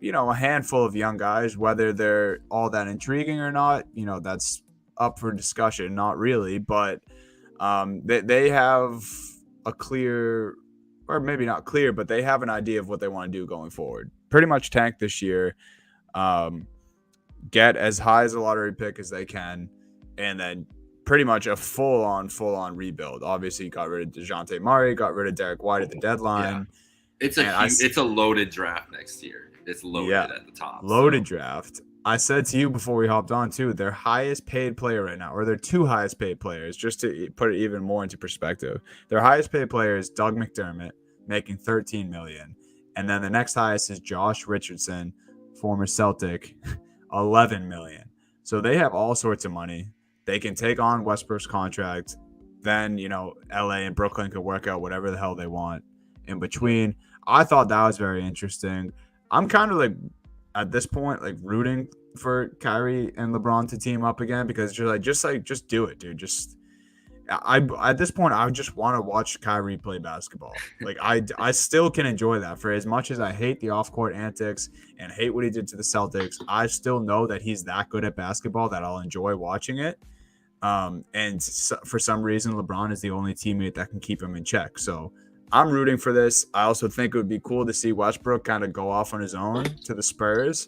a handful of young guys. Whether they're all that intriguing or not, that's up for discussion. Not really, but they have a clear, or maybe not clear, but they have an idea of what they want to do going forward. Pretty much tank this year, get as high as a lottery pick as they can, and then pretty much a full-on rebuild. Obviously, got rid of DeJounte Murray, got rid of Derek White at the deadline. Yeah. It's a loaded draft next year. It's loaded at the top. Loaded draft. I said to you before we hopped on too, their highest paid player right now, or their two highest paid players, just to put it even more into perspective. Their highest paid player is Doug McDermott, making $13 million. And then the next highest is Josh Richardson, former Celtic, $11 million. So they have all sorts of money. They can take on Westbrook's contract. Then, LA and Brooklyn could work out whatever the hell they want in between. I thought that was very interesting. I'm kind of like, at this point, like rooting for Kyrie and LeBron to team up again, because just do it, dude. At this point, I just want to watch Kyrie play basketball. Like I still can enjoy that. For as much as I hate the off-court antics and hate what he did to the Celtics, I still know that he's that good at basketball that I'll enjoy watching it. For some reason, LeBron is the only teammate that can keep him in check. So I'm rooting for this. I also think it would be cool to see Westbrook kind of go off on his own to the Spurs.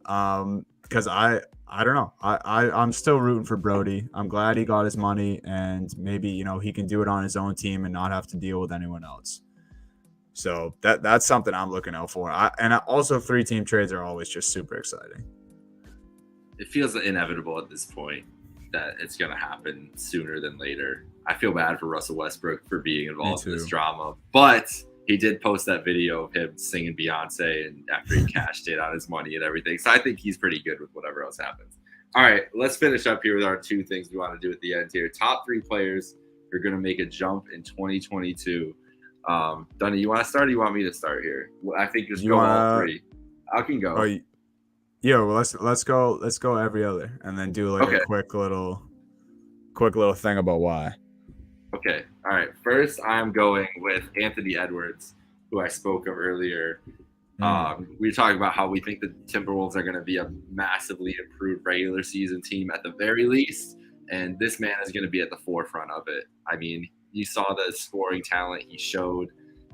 Because I don't know. I'm still rooting for Brody. I'm glad he got his money, and maybe, he can do it on his own team and not have to deal with anyone else. So that's something I'm looking out for. Also 3-team trades are always just super exciting. It feels inevitable at this point that it's going to happen sooner than later. I feel bad for Russell Westbrook for being involved in this drama, but he did post that video of him singing Beyonce and after he cashed in on his money and everything. So I think he's pretty good with whatever else happens. All right, let's finish up here with our two things we want to do at the end here. Top 3 players who are going to make a jump in 2022. Dunny, you want to start, or you want me to start here? Well, I think just go all 3. I can go. Yeah, well, let's go every other, and then do a quick little thing about why. Okay. All right. First, I'm going with Anthony Edwards, who I spoke of earlier. We were talking about how we think the Timberwolves are going to be a massively improved regular season team at the very least, and this man is going to be at the forefront of it. I mean, you saw the scoring talent he showed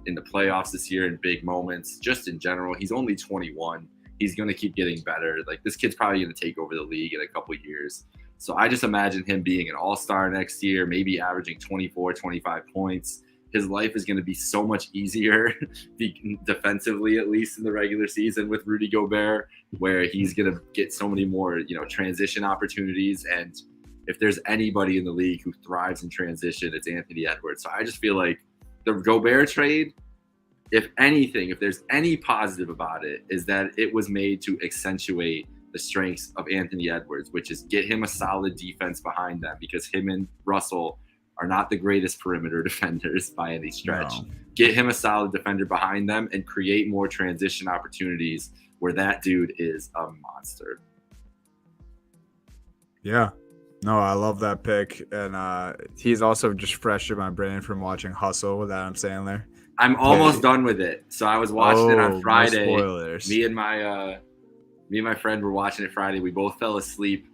in the playoffs this year in big moments. Just in general, he's only 21. He's going to keep getting better. Like, this kid's probably going to take over the league in a couple years. So I just imagine him being an all-star next year, maybe averaging 24, 25 points. His life is going to be so much easier, defensively at least, in the regular season with Rudy Gobert, where he's going to get so many more, transition opportunities. And if there's anybody in the league who thrives in transition, it's Anthony Edwards. So I just feel like the Gobert trade, if anything, if there's any positive about it, is that it was made to accentuate the strengths of Anthony Edwards, which is get him a solid defense behind them, because him and Russell are not the greatest perimeter defenders by any stretch. No. Get him a solid defender behind them and create more transition opportunities where that dude is a monster. Yeah. No, I love that pick. And he's also just fresh in my brain from watching Hustle with Adam Sandler. I'm almost done with it. So I was watching it on Friday. No spoilers. Me and my friend were watching it Friday. We both fell asleep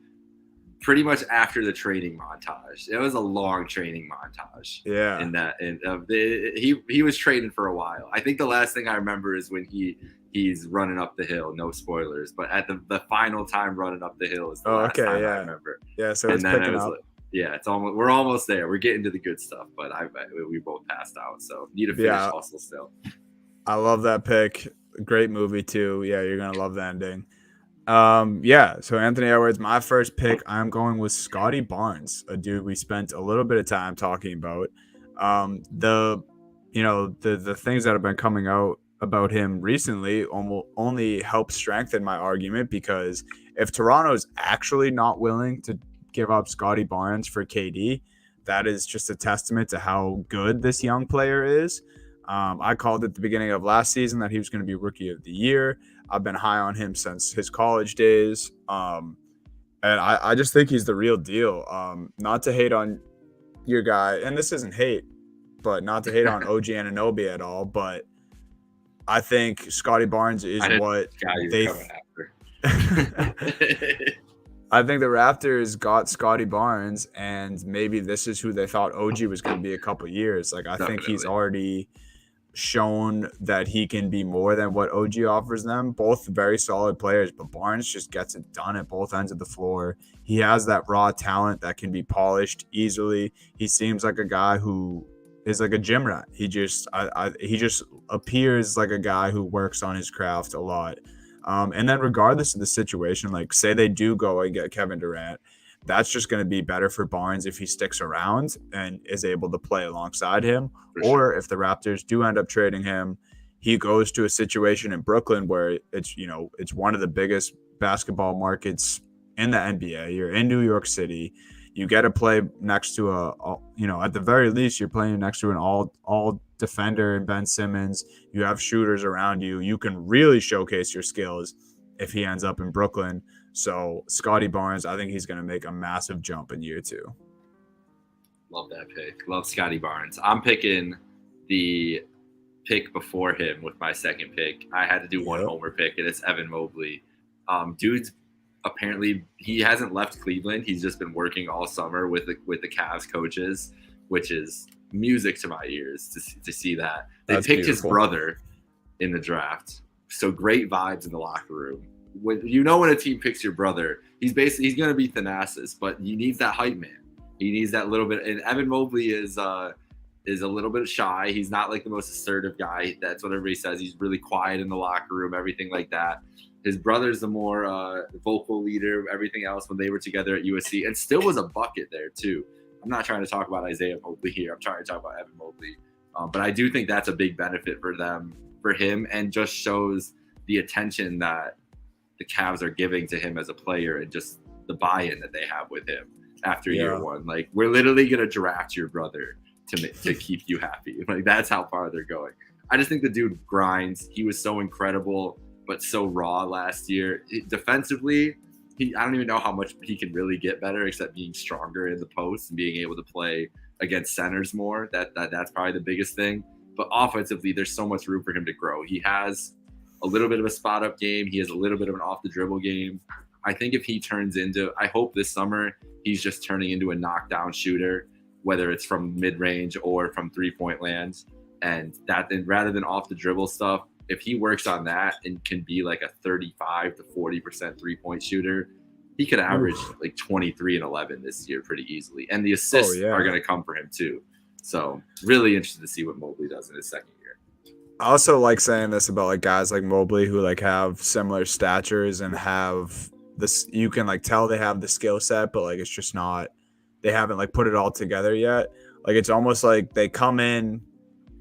pretty much after the training montage. It was a long training montage. Yeah. He was training for a while. I think the last thing I remember is when he's running up the hill. No spoilers, but at the final time running up the hill is the last time I remember. Yeah, so it's picking up. Yeah, we're almost there. We're getting to the good stuff, but we both passed out, so need to finish Hustle still. I love that pick. Great movie too. Yeah, you're gonna love the ending. So Anthony Edwards, my first pick, I'm going with Scotty Barnes, a dude we spent a little bit of time talking about. The things that have been coming out about him recently only help strengthen my argument, because if Toronto's actually not willing to give up Scotty Barnes for KD, that is just a testament to how good this young player is. I called at the beginning of last season that he was going to be Rookie of the Year. I've been high on him since his college days. And I just think he's the real deal. Not to hate on your guy, and this isn't hate, but not to hate on OG Anunoby at all, but I think Scotty Barnes is what they I think the Raptors got Scotty Barnes, and maybe this is who they thought OG was going to be a couple years. Like, I think he's already shown that he can be more than what OG offers them. Both very solid players, but Barnes just gets it done at both ends of the floor. He has that raw talent that can be polished easily. He seems like a guy who is like a gym rat. He just appears like a guy who works on his craft a lot. And then regardless of the situation, like say they do go and get Kevin Durant, that's just going to be better for Barnes if he sticks around and is able to play alongside him. Or if the Raptors do end up trading him, he goes to a situation in Brooklyn where it's one of the biggest basketball markets in the NBA. You're in New York City. You get to play next to at the very least, you're playing next to an all defender in Ben Simmons. You have shooters around you. You can really showcase your skills if he ends up in Brooklyn. So Scotty Barnes, I think he's going to make a massive jump in year 2. Love that pick. Love Scotty Barnes. I'm picking the pick before him with my second pick. I had to do one homer pick, and it's Evan Mobley. Dude's apparently he hasn't left Cleveland. He's just been working all summer with the Cavs coaches, which is music to my ears to see that. They picked beautiful. His brother in the draft. So great vibes in the locker room. When a team picks your brother, he's going to be Thanasis, but he needs that hype man. He needs that little bit. And Evan Mobley is a little bit shy. He's not like the most assertive guy. That's what everybody says. He's really quiet in the locker room, everything like that. His brother's the more vocal leader, everything else when they were together at USC, and still was a bucket there too. I'm not trying to talk about Isaiah Mobley here. I'm trying to talk about Evan Mobley. But I do think that's a big benefit for him, and just shows the attention that the Cavs are giving to him as a player and just the buy-in that they have with him after year one. Like, we're literally going to draft your brother to keep you happy. Like, that's how far they're going. I just think the dude grinds. He was so incredible, but so raw last year. Defensively, I don't even know how much he can really get better, except being stronger in the post and being able to play against centers more. That's probably the biggest thing. But offensively, there's so much room for him to grow. He has a little bit of a spot up game. He has a little bit of an off the dribble game. I think if he I hope this summer he's just turning into a knockdown shooter, whether it's from mid range or from 3-point land. And rather than off the dribble stuff, if he works on that and can be like a 35 to 40% 3-point shooter, he could average like 23 and 11 this year pretty easily. And the assists are going to come for him too. So really interested to see what Mobley does in his second year. I also like saying this about like guys like Mobley who like have similar statures and have this, you can like tell they have the skill set, but like it's just not, they haven't like put it all together yet. Like it's almost like they come in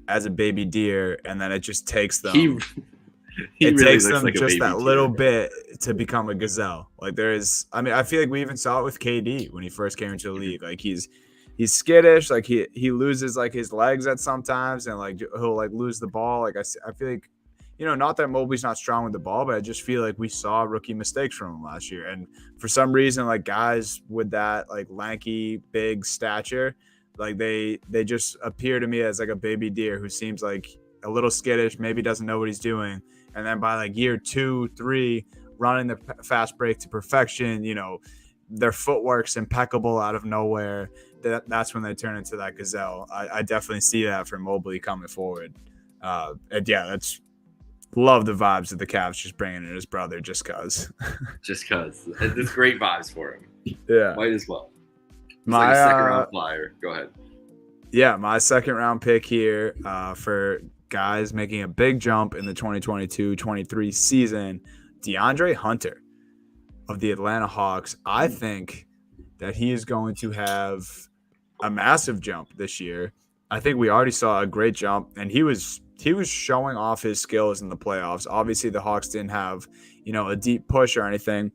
as a baby deer and then it just takes them He it really takes looks them like a just baby that little deer. bit to become a gazelle. Like I mean, I feel like we even saw it with KD when he first came into the Mhm. league. Like he's skittish. Like he loses like his legs at sometimes, and like he'll like lose the ball. Like I feel like, not that Mobley's not strong with the ball, but I just feel like we saw rookie mistakes from him last year. And for some reason, like guys with that like lanky, big stature, like they just appear to me as like a baby deer who seems like a little skittish, maybe doesn't know what he's doing. And then by like year 2, 3, running the fast break to perfection, their footwork's impeccable out of nowhere. That's when they turn into that gazelle. I definitely see that from Mobley coming forward. And yeah, that's love the vibes of the Cavs just bringing in his brother just cause. Just because it's great vibes for him. Yeah. Might as well. It's my like a second round flyer. Go ahead. Yeah, my second round pick here for guys making a big jump in the 2022-23 season, DeAndre Hunter of the Atlanta Hawks. I think that he is going to have a massive jump this year. I think we already saw a great jump, and he was showing off his skills in the playoffs. Obviously, the Hawks didn't have, a deep push or anything,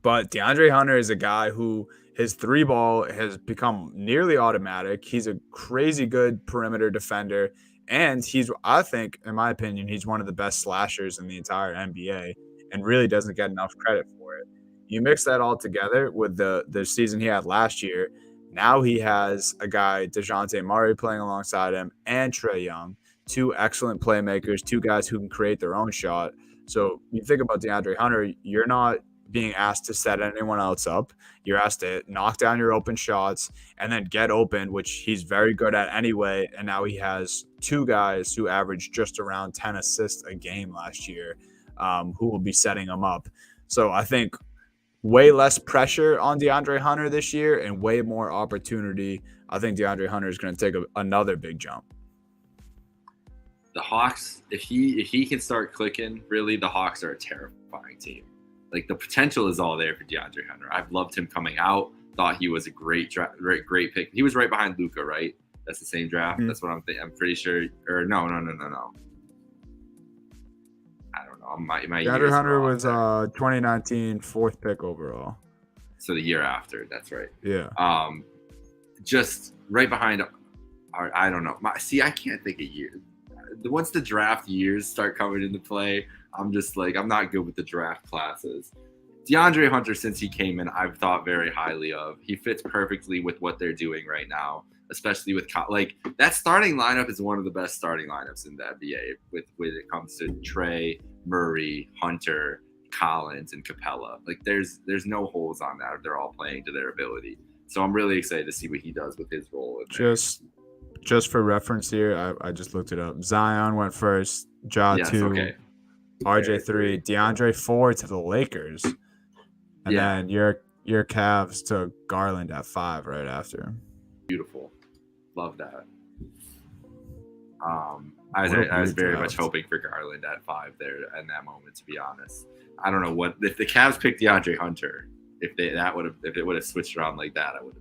but DeAndre Hunter is a guy who his three ball has become nearly automatic. He's a crazy good perimeter defender. And I think, in my opinion, he's one of the best slashers in the entire NBA and really doesn't get enough credit for it. You mix that all together with the season he had last year. Now he has a guy, DeJounte Murray, playing alongside him, and Trae Young, two excellent playmakers, two guys who can create their own shot. So you think about DeAndre Hunter, you're not being asked to set anyone else up. You're asked to knock down your open shots and then get open, which he's very good at anyway. And now he has two guys who averaged just around 10 assists a game last year, who will be setting him up. So I think way less pressure on DeAndre Hunter this year and way more opportunity. I think DeAndre Hunter is going to take another big jump. The Hawks, if he can start clicking, really, the Hawks are a terrifying team. Like the potential is all there for DeAndre Hunter. I've loved him coming out. Thought he was a great great pick. He was right behind Luka, right? That's the same draft. Mm-hmm. That's what I'm thinking. I'm pretty sure. Or no. I don't know. My DeAndre Hunter was 2019 fourth pick overall. So the year after. That's right. Yeah. Just right behind. I don't know. I can't think of years. Once the draft years start coming into play, I'm just like, I'm not good with the draft classes. DeAndre Hunter, since he came in, I've thought very highly of. He fits perfectly with what they're doing right now, especially with like that starting lineup is one of the best starting lineups in the NBA when it comes to Trae, Murray, Hunter, Collins, and Capella. Like there's no holes on that. They're all playing to their ability. So I'm really excited to see what he does with his role. Just for reference here, I just looked it up. Zion went first, Ja 2, okay. RJ 3, DeAndre 4 to the Lakers, and then your Cavs took Garland at 5 right after. Beautiful, love that. I was very much hoping for Garland at 5 there in that moment. To be honest, I don't know what if the Cavs picked DeAndre Hunter. If it would have switched around like that, would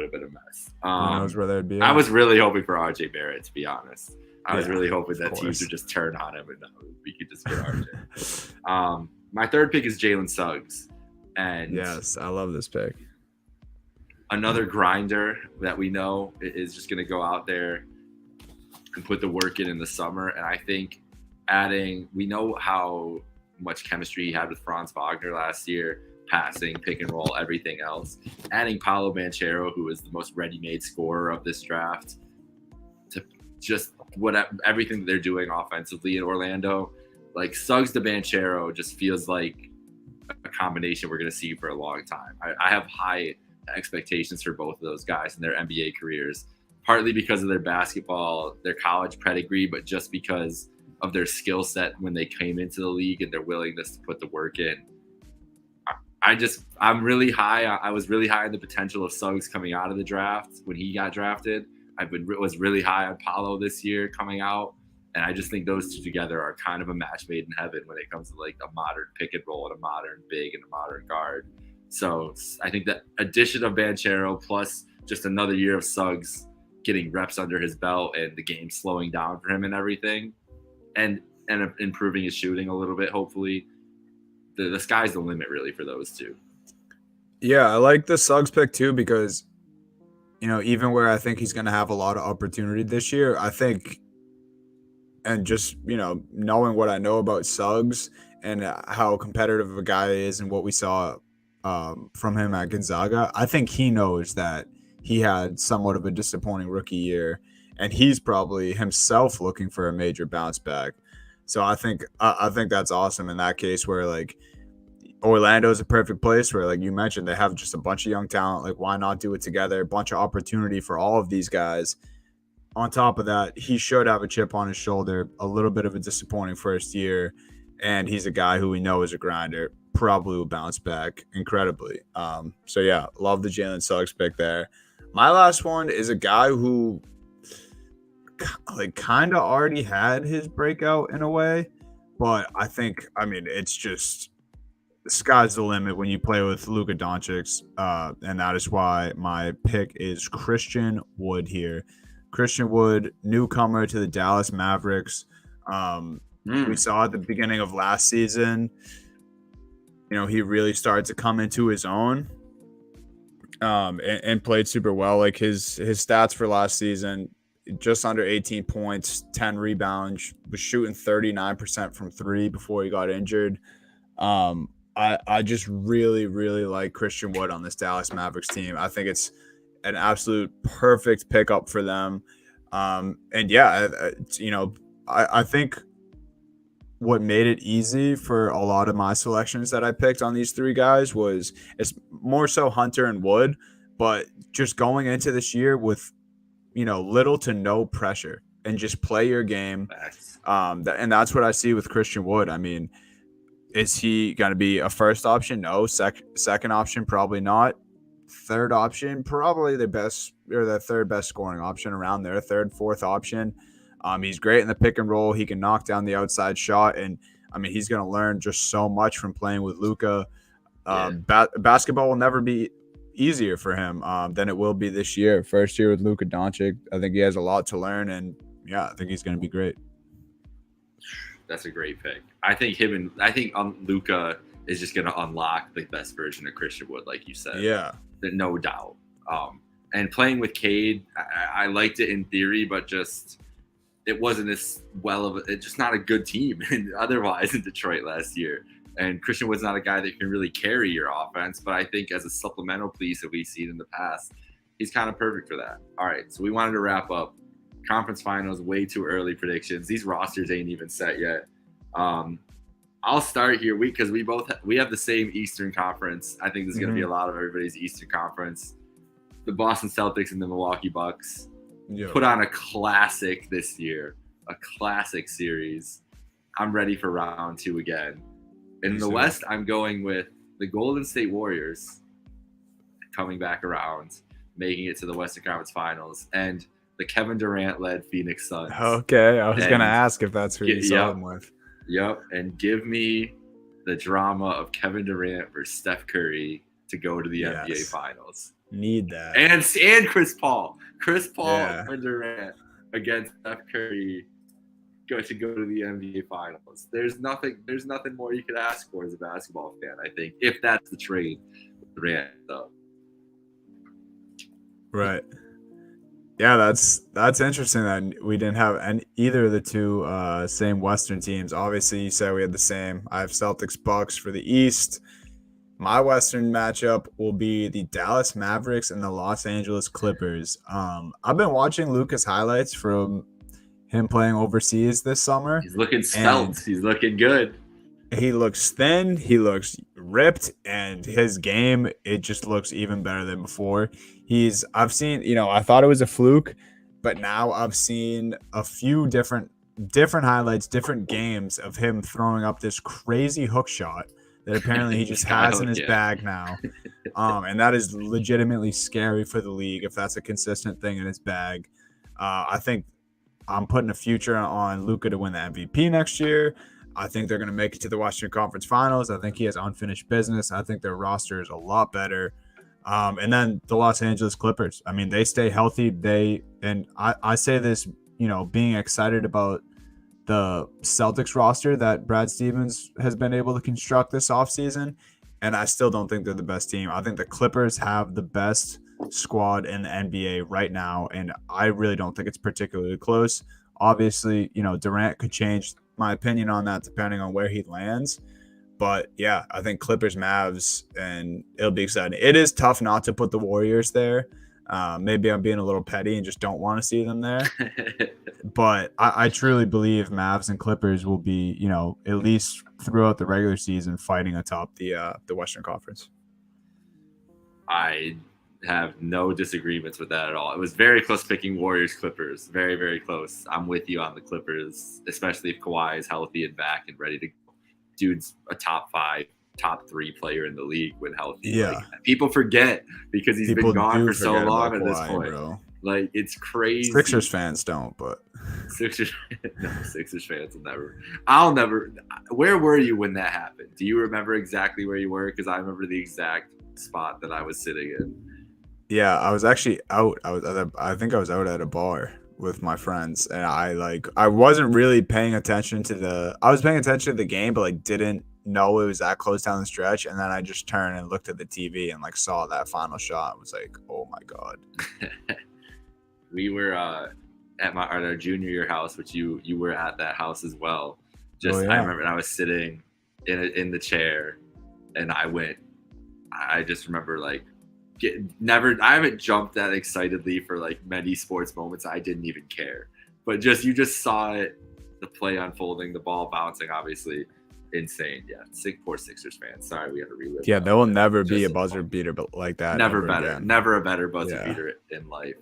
have been a mess. Who knows where they'd be? I was really hoping for RJ Barrett, to be honest. I was really hoping that teams would just turn on him and we could just get RJ. My third pick is Jalen Suggs. And yes, I love this pick. Another grinder that we know is just going to go out there and put the work in the summer. And I think we know how much chemistry he had with Franz Wagner last year. Passing, pick and roll, everything else. Adding Paolo Banchero, who is the most ready-made scorer of this draft, to just everything that they're doing offensively in Orlando. Like Suggs to Banchero just feels like a combination we're going to see for a long time. I have high expectations for both of those guys in their NBA careers, partly because of their basketball, their college pedigree, but just because of their skill set when they came into the league and their willingness to put the work in. I'm really high. I was really high on the potential of Suggs coming out of the draft when he got drafted. Was really high on Paolo this year coming out. And I just think those two together are kind of a match made in heaven when it comes to like a modern pick and roll and a modern big and a modern guard. So I think that addition of Banchero plus just another year of Suggs getting reps under his belt and the game slowing down for him and everything, and improving his shooting a little bit. Hopefully, the sky's the limit really for those two. Yeah, I like the Suggs pick too because, even where I think he's going to have a lot of opportunity this year, I think, and just, knowing what I know about Suggs and how competitive of a guy he is and what we saw from him at Gonzaga, I think he knows that he had somewhat of a disappointing rookie year, and he's probably himself looking for a major bounce back. So I think that's awesome in that case where like Orlando is a perfect place where, like you mentioned, they have just a bunch of young talent. Like, why not do it together? A bunch of opportunity for all of these guys. On top of that, he should have a chip on his shoulder, a little bit of a disappointing first year, and he's a guy who we know is a grinder. Probably will bounce back incredibly. So yeah, love the Jalen Suggs pick there. My last one is a guy who like kind of already had his breakout in a way, but I mean, it's just the sky's the limit when you play with Luka Doncic, and that is why my pick is Christian Wood here. Christian Wood, newcomer to the Dallas Mavericks. We saw at the beginning of last season, he really started to come into his own, and played super well. Like his stats for last season, just under 18 points, 10 rebounds, was shooting 39% from three before he got injured. I just really, really like Christian Wood on this Dallas Mavericks team. I think it's an absolute perfect pickup for them. And yeah, I think what made it easy for a lot of my selections that I picked on these three guys was it's more so Hunter and Wood, but just going into this year with, little to no pressure and just play your game. And that's what I see with Christian Wood. I mean, is he going to be a first option? No. Second option? Probably not. Third option? Probably the best or the third best scoring option around there. Third, fourth option. He's great in the pick and roll. He can knock down the outside shot. And, I mean, he's going to learn just so much from playing with Luka. Basketball will never be easier for him than it will be this year. First year with Luka Doncic. I think he has a lot to learn. And, yeah, I think he's going to be great. That's a great pick. I think Luka is just going to unlock the best version of Christian Wood, like you said. Yeah. No doubt. And playing with Cade, I liked it in theory, but just it wasn't as well of it's just not a good team otherwise in Detroit last year. And Christian Wood's not a guy that can really carry your offense, but I think as a supplemental piece that we've seen in the past, he's kind of perfect for that. All right, so we wanted to wrap up conference finals, way too early predictions. These rosters ain't even set yet. I'll start here because we have the same Eastern Conference. I think this is going to be a lot of everybody's Eastern Conference. The Boston Celtics and the Milwaukee Bucks put on a classic this year, a classic series. I'm ready for round two again. In the West, I'm going with the Golden State Warriors coming back around, making it to the Western Conference Finals, and the Kevin Durant-led Phoenix Suns. Okay, I was going to ask if that's who you saw him with. Yep, and give me the drama of Kevin Durant versus Steph Curry to go to the NBA Finals. Need that. And Chris Paul. Chris Paul and Kevin Durant against Steph Curry to go to the NBA Finals. There's nothing more you could ask for as a basketball fan, I think, if that's the trade with Durant, though. Right. Yeah, that's interesting that we didn't have either of the two same Western teams. Obviously, you said we had the same. I have Celtics Bucks for the East. My Western matchup will be the Dallas Mavericks and the Los Angeles Clippers. I've been watching Luka's highlights from him playing overseas this summer. He's looking svelte. He's looking good. He looks thin. He looks ripped, and his game, it just looks even better than before. I've seen, I thought it was a fluke, but now I've seen a few different highlights, different games of him throwing up this crazy hook shot that apparently he just has in his bag now. And that is legitimately scary for the league if that's a consistent thing in his bag. I think I'm putting a future on Luka to win the MVP next year. I think they're going to make it to the Western Conference Finals. I think he has unfinished business. I think their roster is a lot better. And then the Los Angeles Clippers. I mean, they stay healthy. I say this, being excited about the Celtics roster that Brad Stevens has been able to construct this offseason. And I still don't think they're the best team. I think the Clippers have the best squad in the NBA right now, and I really don't think it's particularly close. Obviously, Durant could change my opinion on that depending on where he lands. But yeah, I think Clippers, Mavs, and it'll be exciting. It is tough not to put the Warriors there. Maybe I'm being a little petty and just don't want to see them there. But I truly believe Mavs and Clippers will be, at least throughout the regular season, fighting atop the Western Conference. I have no disagreements with that at all. It was very close picking Warriors Clippers. Very, very close. I'm with you on the Clippers, especially if Kawhi is healthy and back and ready to go. Dude's a top 5, top 3 player in the league when healthy. Yeah. Like, people forget because he's been gone for so long at this point. Bro. Like, it's crazy. Sixers fans don't, but Sixers fans will never. I'll never. Where were you when that happened? Do you remember exactly where you were? Because I remember the exact spot that I was sitting in. Yeah, I was actually out. I think I was out at a bar with my friends, and I wasn't really paying attention to I was paying attention to the game, but like didn't know it was that close down the stretch. And then I just turned and looked at the TV and like saw that final shot. I was like, oh my God. We were at our junior year house, which you were at that house as well. I remember I was sitting in the chair, and I just remember like I haven't jumped that excitedly for like many sports moments. I didn't even care, but you just saw it, the play unfolding, the ball bouncing, obviously insane. Yeah, poor Sixers fans. Sorry, we had to relive. Yeah, there will never be a buzzer beater like that. Never a better buzzer beater in life.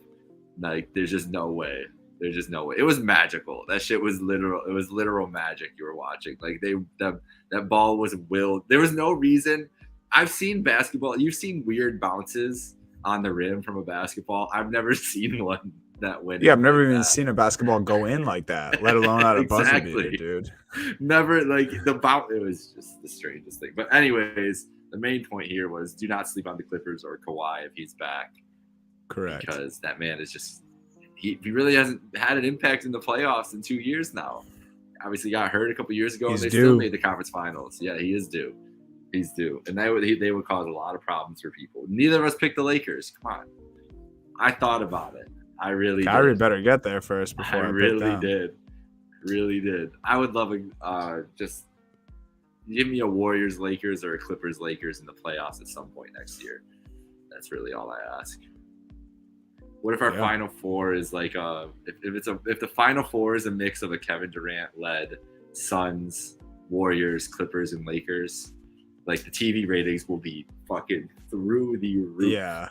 Like, there's just no way. It was magical. That shit was literal. It was literal magic you were watching. Like, that ball was willed. There was no reason. I've seen basketball. You've seen weird bounces on the rim from a basketball. I've never seen one that went. Yeah, I've never even seen a basketball go in like that, let alone out of buzzer beater, dude. Never, like, the bounce. It was just the strangest thing. But anyways, the main point here was do not sleep on the Clippers or Kawhi if he's back. Correct. Because that man is just he really hasn't had an impact in the playoffs in 2 years now. Obviously got hurt a couple years ago, and they still made the conference finals. Yeah, he is due. He's due. And they would cause a lot of problems for people. Neither of us picked the Lakers. Come on. I thought about it. I really Kyrie did. better get there first before I really did. Really did. I would love just give me a Warriors Lakers or a Clippers Lakers in the playoffs at some point next year. That's really all I ask. What if our Final Four is like if the Final Four is a mix of a Kevin Durant led Suns, Warriors, Clippers, and Lakers? Like, the TV ratings will be fucking through the roof. Yeah.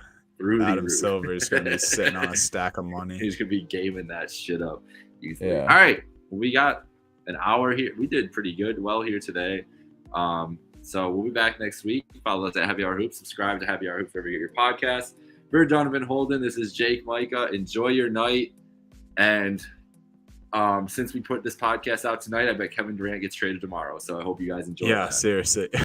Adam Silver is going to be sitting on a stack of money. He's going to be gaming that shit up. Yeah. All right. We got an hour here. We did pretty well here today. So we'll be back next week. Follow us at Happy Hour Hoops. Subscribe to Happy Hour Hoops wherever you get your podcast. For Donovan Holden, this is Jake Micah. Enjoy your night. And since we put this podcast out tonight, I bet Kevin Durant gets traded tomorrow. So I hope you guys enjoy that. Yeah, seriously.